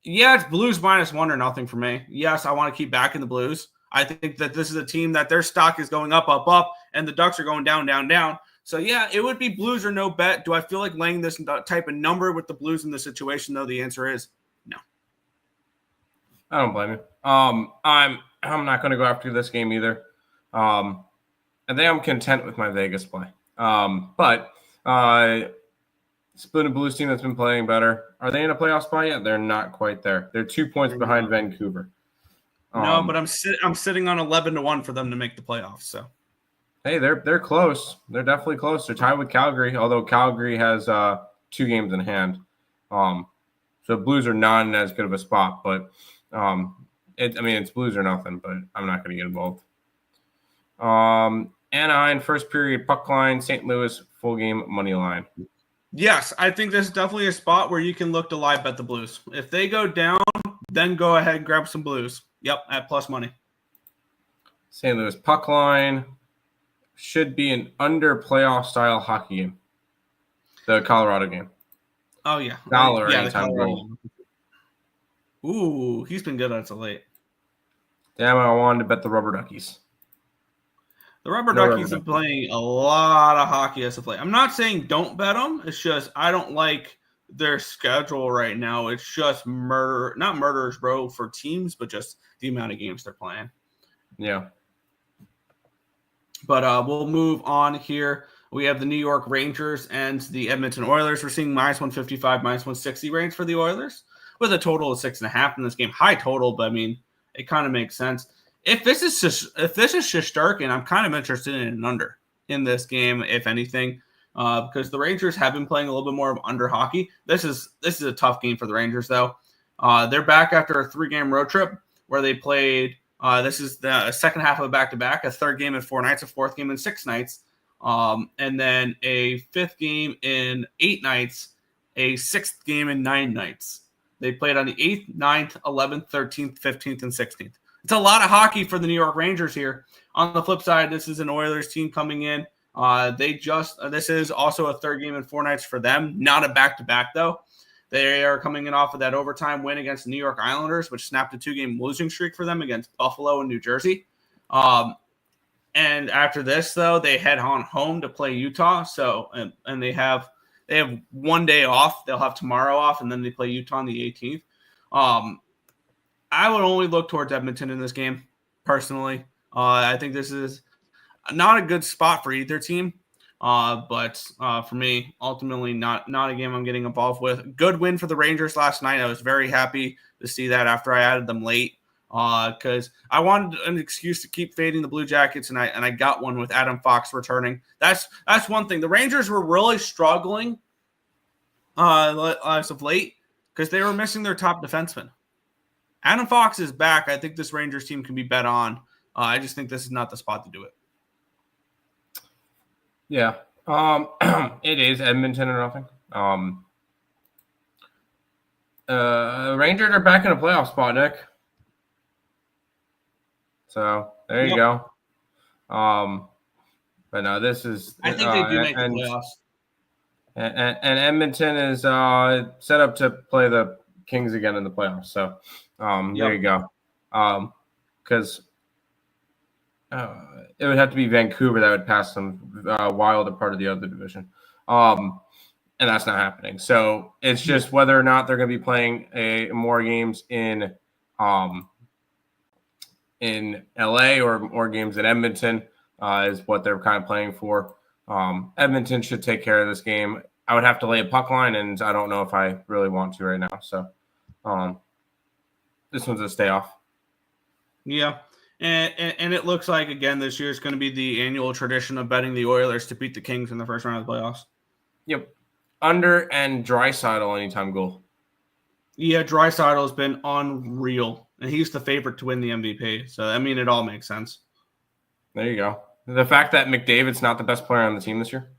Yeah, it's Blues -1 or nothing for me. Yes, I want to keep backing the Blues. I think that this is a team that their stock is going up, and the Ducks are going down, down, down. So, yeah, it would be Blues or no bet. Do I feel like laying this type of number with the Blues in this situation, though? The answer is no. I don't blame you. I'm not going to go after this game either. I think I'm content with my Vegas play. But split a Blues team that's been playing better. Are they in a playoff spot yet? They're not quite there. They're 2 points behind Vancouver. No, but I'm sitting on 11-1 for them to make the playoffs. So, hey, they're close. They're definitely close. They're tied with Calgary, although Calgary has 2 games in hand. So Blues are not in as good of a spot, but it's Blues or nothing. But I'm not going to get involved. Anaheim first period puck line, St. Louis full game money line. Yes, I think this is definitely a spot where you can look to live bet the Blues. If they go down, then go ahead and grab some Blues. Yep, at plus money. St. Louis puck line should be an under playoff style hockey game. The Colorado game. Oh, yeah. Dollar yeah, anytime goal. Ooh, he's been good as of late. Damn it, I wanted to bet the Rubber Duckies. The Rubber Duckies are playing a lot of hockey as of late. I'm not saying don't bet them. It's just I don't like their schedule right now. It's just murder, not murderers, bro, for teams, but just the amount of games they're playing. Yeah. But we'll move on here. We have the New York Rangers and the Edmonton Oilers. We're seeing -155, -160 range for the Oilers with a total of 6.5 in this game. High total, but it kind of makes sense. if this is Shesterkin, I'm kind of interested in an under in this game, if anything, because the Rangers have been playing a little bit more of under hockey. This is a tough game for the Rangers, though. They're back after a 3-game road trip where they played. This is the second half of a back-to-back, a third game in 4 nights, a fourth game in 6 nights, and then a fifth game in 8 nights, a sixth game in 9 nights. They played on the 8th, 9th, 11th, 13th, 15th, and 16th. It's a lot of hockey for the New York Rangers here. On the flip side, this is an Oilers team coming in. This is also a third game in 4 nights for them, not a back-to-back, though. They are coming in off of that overtime win against the New York Islanders, which snapped a 2-game losing streak for them against Buffalo and New Jersey. And after this, though, they head on home to play Utah. So, and they have 1 day off. They'll have tomorrow off, and then they play Utah on the 18th. I would only look towards Edmonton in this game, personally. I think this is not a good spot for either team. But for me, ultimately not a game I'm getting involved with. Good win for the Rangers last night. I was very happy to see that after I added them late because I wanted an excuse to keep fading the Blue Jackets, and I got one with Adam Fox returning. That's one thing. The Rangers were really struggling as of late because they were missing their top defenseman. Adam Fox is back. I think this Rangers team can be bet on. I just think this is not the spot to do it. Yeah, it is Edmonton or nothing. Rangers are back in a playoff spot, Nick. So there you go. But no, this is. I think they do make the playoffs. And Edmonton is set up to play the Kings again in the playoffs. So there you go. Because it would have to be Vancouver that would pass them Wild or part of the other division. And that's not happening. So it's just whether or not they're going to be playing more games in LA or games in Edmonton is what they're kind of playing for. Edmonton should take care of this game. I would have to lay a puck line, and I don't know if I really want to right now. So this one's a stay off. Yeah. And it looks like, again, this year is going to be the annual tradition of betting the Oilers to beat the Kings in the first round of the playoffs. Yep. Under and Draisaitl anytime goal. Yeah, Draisaitl has been unreal, and he's the favorite to win the MVP. So, I mean, it all makes sense. There you go. The fact that McDavid's not the best player on the team this year.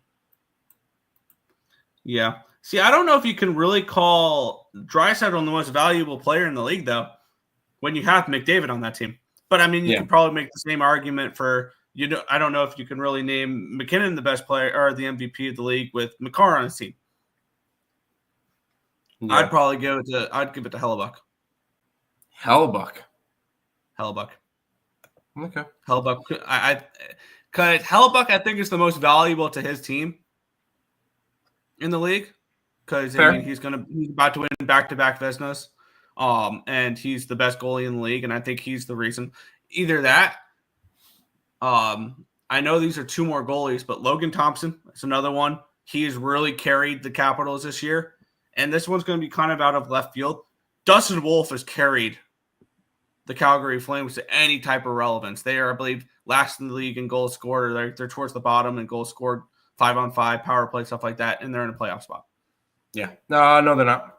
Yeah. See, I don't know if you can really call Draisaitl the most valuable player in the league, though, when you have McDavid on that team. But, I mean, you can probably make the same argument for, I don't know if you can really name McKinnon the best player or the MVP of the league with Makar on his team. Yeah. I'd give it to Hellebuck. Hellebuck. Okay. Hellebuck. Because Hellebuck, I think, is the most valuable to his team in the league. Because, I mean, he's about to win back-to-back Vezinas. And he's the best goalie in the league, and I think he's the reason. Either that, I know these are 2 more goalies, but Logan Thompson is another one. He's really carried the Capitals this year, and this one's going to be kind of out of left field. Dustin Wolf has carried the Calgary Flames to any type of relevance. They are, I believe, last in the league in goals scored. They're towards the bottom in goals scored, 5-on-5, power play, stuff like that, and they're in a playoff spot. Yeah. No, they're not.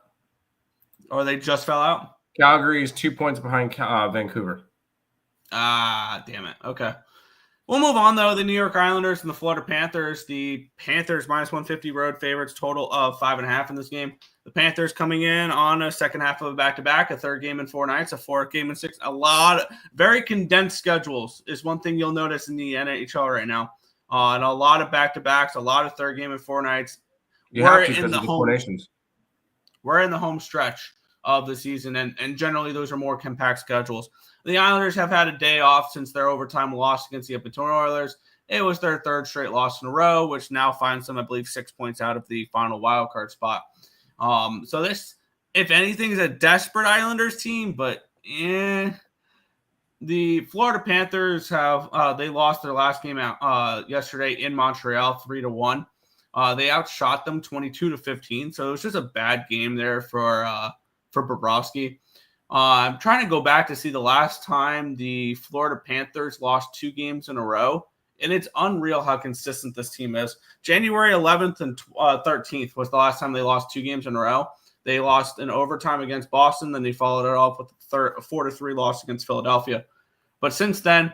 Or they just fell out? Calgary is 2 points behind Vancouver. Ah, damn it. Okay. We'll move on, though. The New York Islanders and the Florida Panthers. The Panthers minus 150 road favorites, total of 5.5 in this game. The Panthers coming in on a second half of a back-to-back, a third game in 4 nights, a fourth game in 6. Very condensed schedules is one thing you'll notice in the NHL right now. And a lot of back-to-backs, a lot of third game in 4 nights. We're in the home stretch of the season, and generally those are more compact schedules. The Islanders have had a day off since their overtime loss against the Edmonton Oilers. It was their 3rd straight loss in a row, which now finds them, I believe, 6 points out of the final wildcard spot. So this, if anything, is a desperate Islanders team, but the Florida Panthers they lost their last game out yesterday in Montreal 3-1. They outshot them 22-15, so it was just a bad game there for Bobrovsky. I'm trying to go back to see the last time the Florida Panthers lost 2 games in a row, and it's unreal how consistent this team is. January 11th and 13th was the last time they lost 2 games in a row. They lost in overtime against Boston, then they followed it up with a 4-3 loss against Philadelphia. But since then,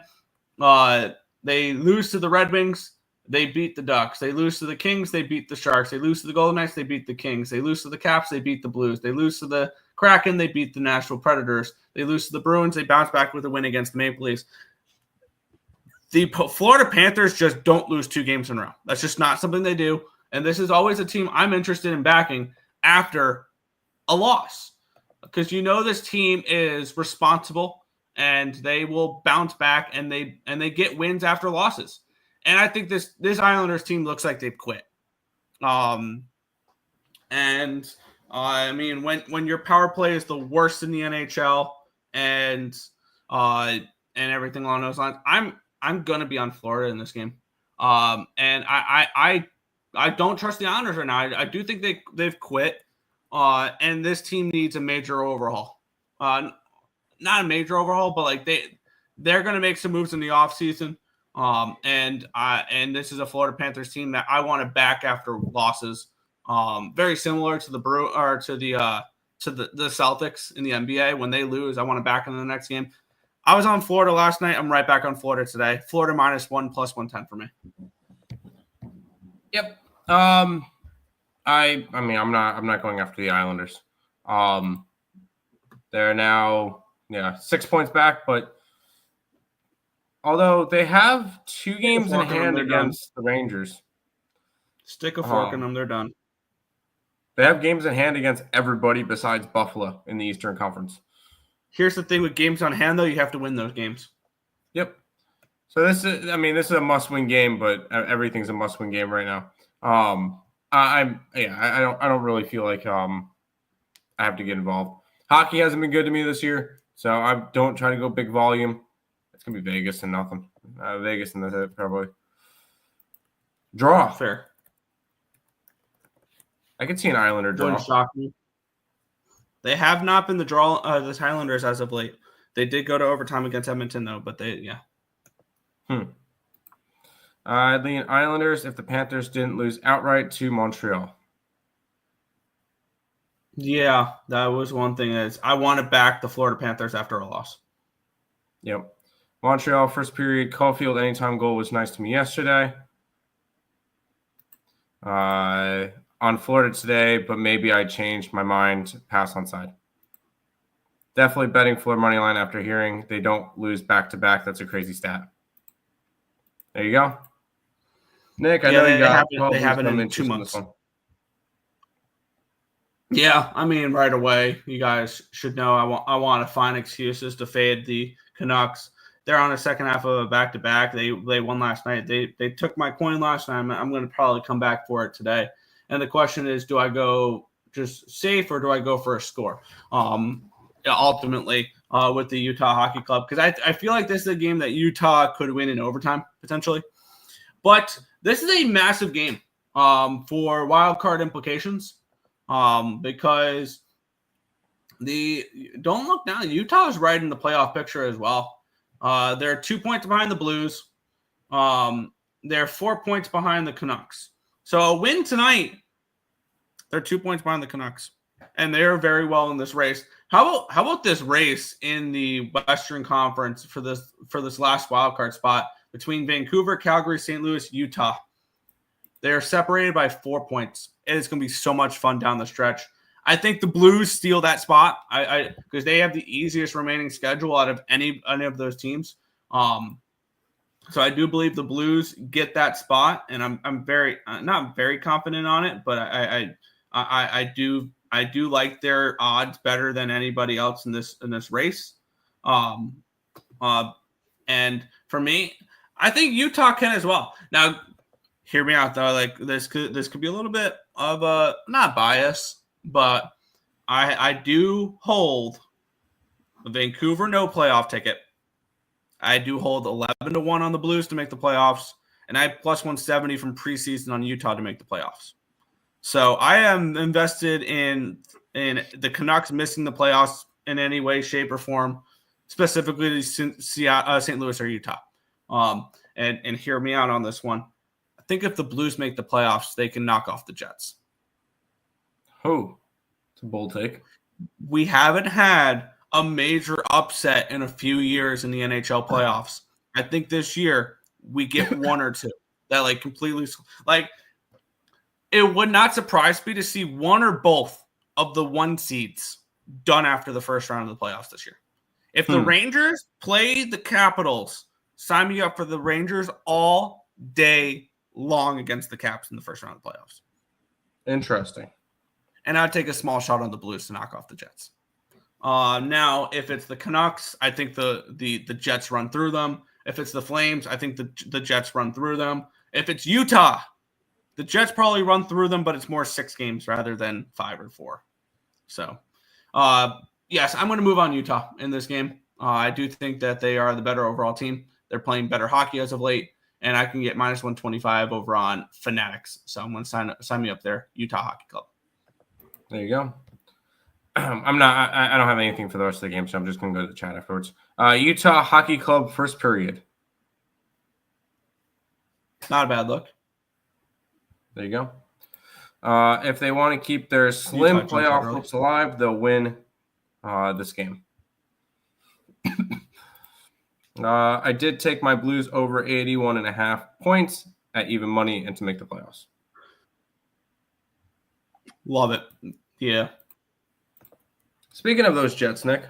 they lose to the Red Wings, they beat the Ducks. They lose to the Kings, they beat the Sharks. They lose to the Golden Knights, they beat the Kings. They lose to the Caps, they beat the Blues. They lose to the Kraken, they beat the Nashville Predators. They lose to the Bruins, they bounce back with a win against the Maple Leafs. The Florida Panthers just don't lose 2 games in a row. That's just not something they do. And this is always a team I'm interested in backing after a loss, because this team is responsible and they will bounce back and they get wins after losses. And I think this Islanders team looks like they've quit. I mean, when your power play is the worst in the NHL and everything along those lines, I'm gonna be on Florida in this game. And I don't trust the Islanders right now. I do think they've quit. And this team needs a major overhaul. Not a major overhaul, but like they're going to make some moves in the offseason. And this is a Florida Panthers team that I want to back after losses. Very similar to the Celtics in the NBA. When they lose, I want to back in the next game. I was on Florida last night. I'm right back on Florida today. Florida -1 + 110 for me. Yep. I mean, I'm not going after the Islanders. They're now 6 points back, but although they have 2 games in hand against the Rangers, stick a fork in them, they're done. They have games in hand against everybody besides Buffalo in the Eastern Conference. Here's the thing with games on hand, though, you have to win those games. Yep. So this is a must-win game, but everything's a must-win game right now. I don't really feel like I have to get involved. Hockey hasn't been good to me this year, so I don't try to go big volume. It's gonna be Vegas and nothing. Vegas and that's it probably. Draw. Fair. I could see an Islander draw. Wouldn't shock me. They have not been the the Islanders as of late. They did go to overtime against Edmonton though, but I'd lean Islanders if the Panthers didn't lose outright to Montreal. Yeah, that was one thing. Is I want to back the Florida Panthers after a loss. Yep. Montreal, first period, Caulfield anytime goal was nice to me yesterday. On Florida today, but maybe I changed my mind. Pass on side. Definitely betting Florida money line after hearing they don't lose back-to-back. That's a crazy stat. There you go. Nick, I know you got they have it in 2 months. Yeah, I mean, right away, you guys should know I want to find excuses to fade the Canucks. They're on the second half of a back-to-back. They won last night. They took my coin last time. I'm going to probably come back for it today. And the question is, do I go just safe or do I go for a score? Ultimately, with the Utah Hockey Club, because I feel like this is a game that Utah could win in overtime potentially. But this is a massive game for wild card implications because don't look down. Utah is right in the playoff picture as well. They're 2 points behind the Blues. They're 4 points behind the Canucks. So a win tonight, they're 2 points behind the Canucks, and they're very well in this race. How about this race in the Western Conference for this last wild card spot between Vancouver, Calgary, St. Louis, Utah? They're separated by 4 points. It's going to be so much fun down the stretch. I think the Blues steal that spot because they have the easiest remaining schedule out of any of those teams. So I do believe the Blues get that spot, and I'm very not very confident on it, but I do like their odds better than anybody else in this race. And for me, I think Utah can as well. Now, hear me out though. Like this could be a little bit of a not bias, but I do hold the Vancouver no playoff ticket. I do hold 11-1 on the Blues to make the playoffs, and I have plus 170 from preseason on Utah to make the playoffs. So I am invested in the Canucks missing the playoffs in any way, shape, or form, specifically to St. Louis or Utah. And hear me out on this one. I think if the Blues make the playoffs, they can knock off the Jets. Oh, it's a bold take. We haven't had a major upset in a few years in the NHL playoffs. I think this year we get one or two that like completely like. It would not surprise me to see one or both of the 1 seeds done after the first round of the playoffs this year. If the Rangers play the Capitals, sign me up for the Rangers all day long against the Caps in the first round of the playoffs. Interesting. And I'd take a small shot on the Blues to knock off the Jets. Now, if it's the Canucks, I think the Jets run through them. If it's the Flames, I think the Jets run through them. If it's Utah, the Jets probably run through them, but it's more 6 games rather than 5 or 4. So, yes, I'm going to move on Utah in this game. I do think that they are the better overall team. They're playing better hockey as of late, and I can get minus 125 over on Fanatics. So I'm going to sign me up there, Utah Hockey Club. There you go. I don't have anything for the rest of the game, so I'm just going to go to the chat afterwards. Utah Hockey Club, first period. Not a bad look. There you go. If they want to keep their slim playoff hopes alive, they'll win this game. I did take my Blues over 81.5 points at even money and to make the playoffs. Love it. Yeah. Speaking of those Jets, Nick.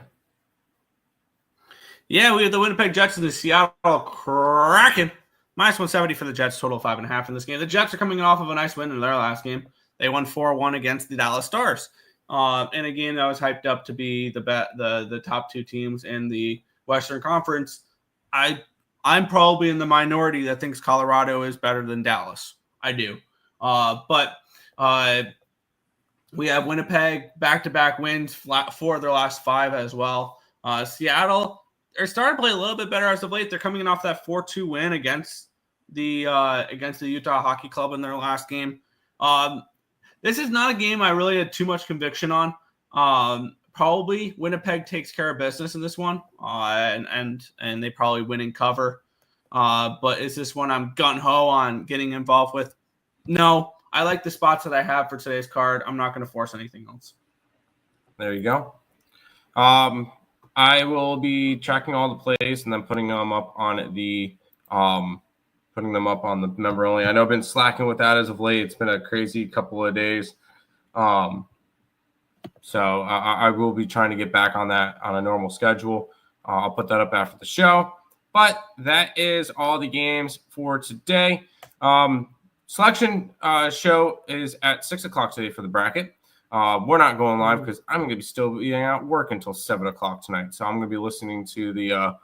Yeah, we have the Winnipeg Jets and the Seattle Kraken. Minus 170 for the Jets, total 5.5 in this game. The Jets are coming off of a nice win in their last game. They won 4-1 against the Dallas Stars. And again, that was hyped up to be the top 2 teams in the Western Conference. I'm probably in the minority that thinks Colorado is better than Dallas. I do. But we have Winnipeg back-to-back wins, 4 of their last 5 as well. Seattle, they're starting to play a little bit better as of late. They're coming off that 4-2 win against the Utah Hockey Club in their last game. This is not a game I really had too much conviction on. Probably Winnipeg takes care of business in this one, and they probably win and cover. But is this one I'm gung-ho on getting involved with? No. I like the spots that I have for today's card. I'm not going to force anything else. There you go. I will be tracking all the plays and then putting them up on the member only. I know I've been slacking with that as of late. It's been a crazy couple of days. So I will be trying to get back on that on a normal schedule. I'll put that up after the show. But that is all the games for today. Selection show is at 6 o'clock today for the bracket. We're not going live because I'm going to be still being at work until 7 o'clock tonight. So I'm going to be listening to the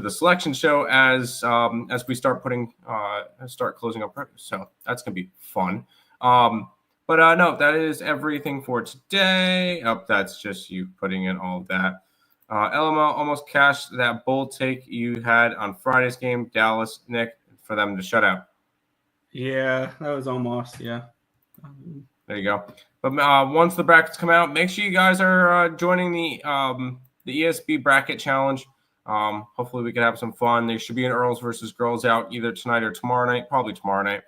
selection show as we start closing up. So that's going to be fun. But no, that is everything for today. That's just you putting in all of that. LML almost cashed that bold take you had on Friday's game, Dallas, Nick, for them to shut out. Yeah, that was almost, yeah. There you go. But once the brackets come out, make sure you guys are joining the ESB bracket challenge. Hopefully we can have some fun. There should be an Earls versus Girls out either tonight or tomorrow night, probably tomorrow night,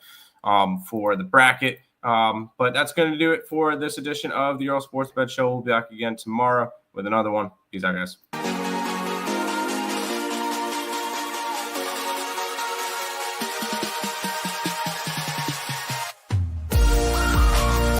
for the bracket. But that's going to do it for this edition of the Earle Sports Bet Show. We'll be back again tomorrow with another one. Peace out, guys.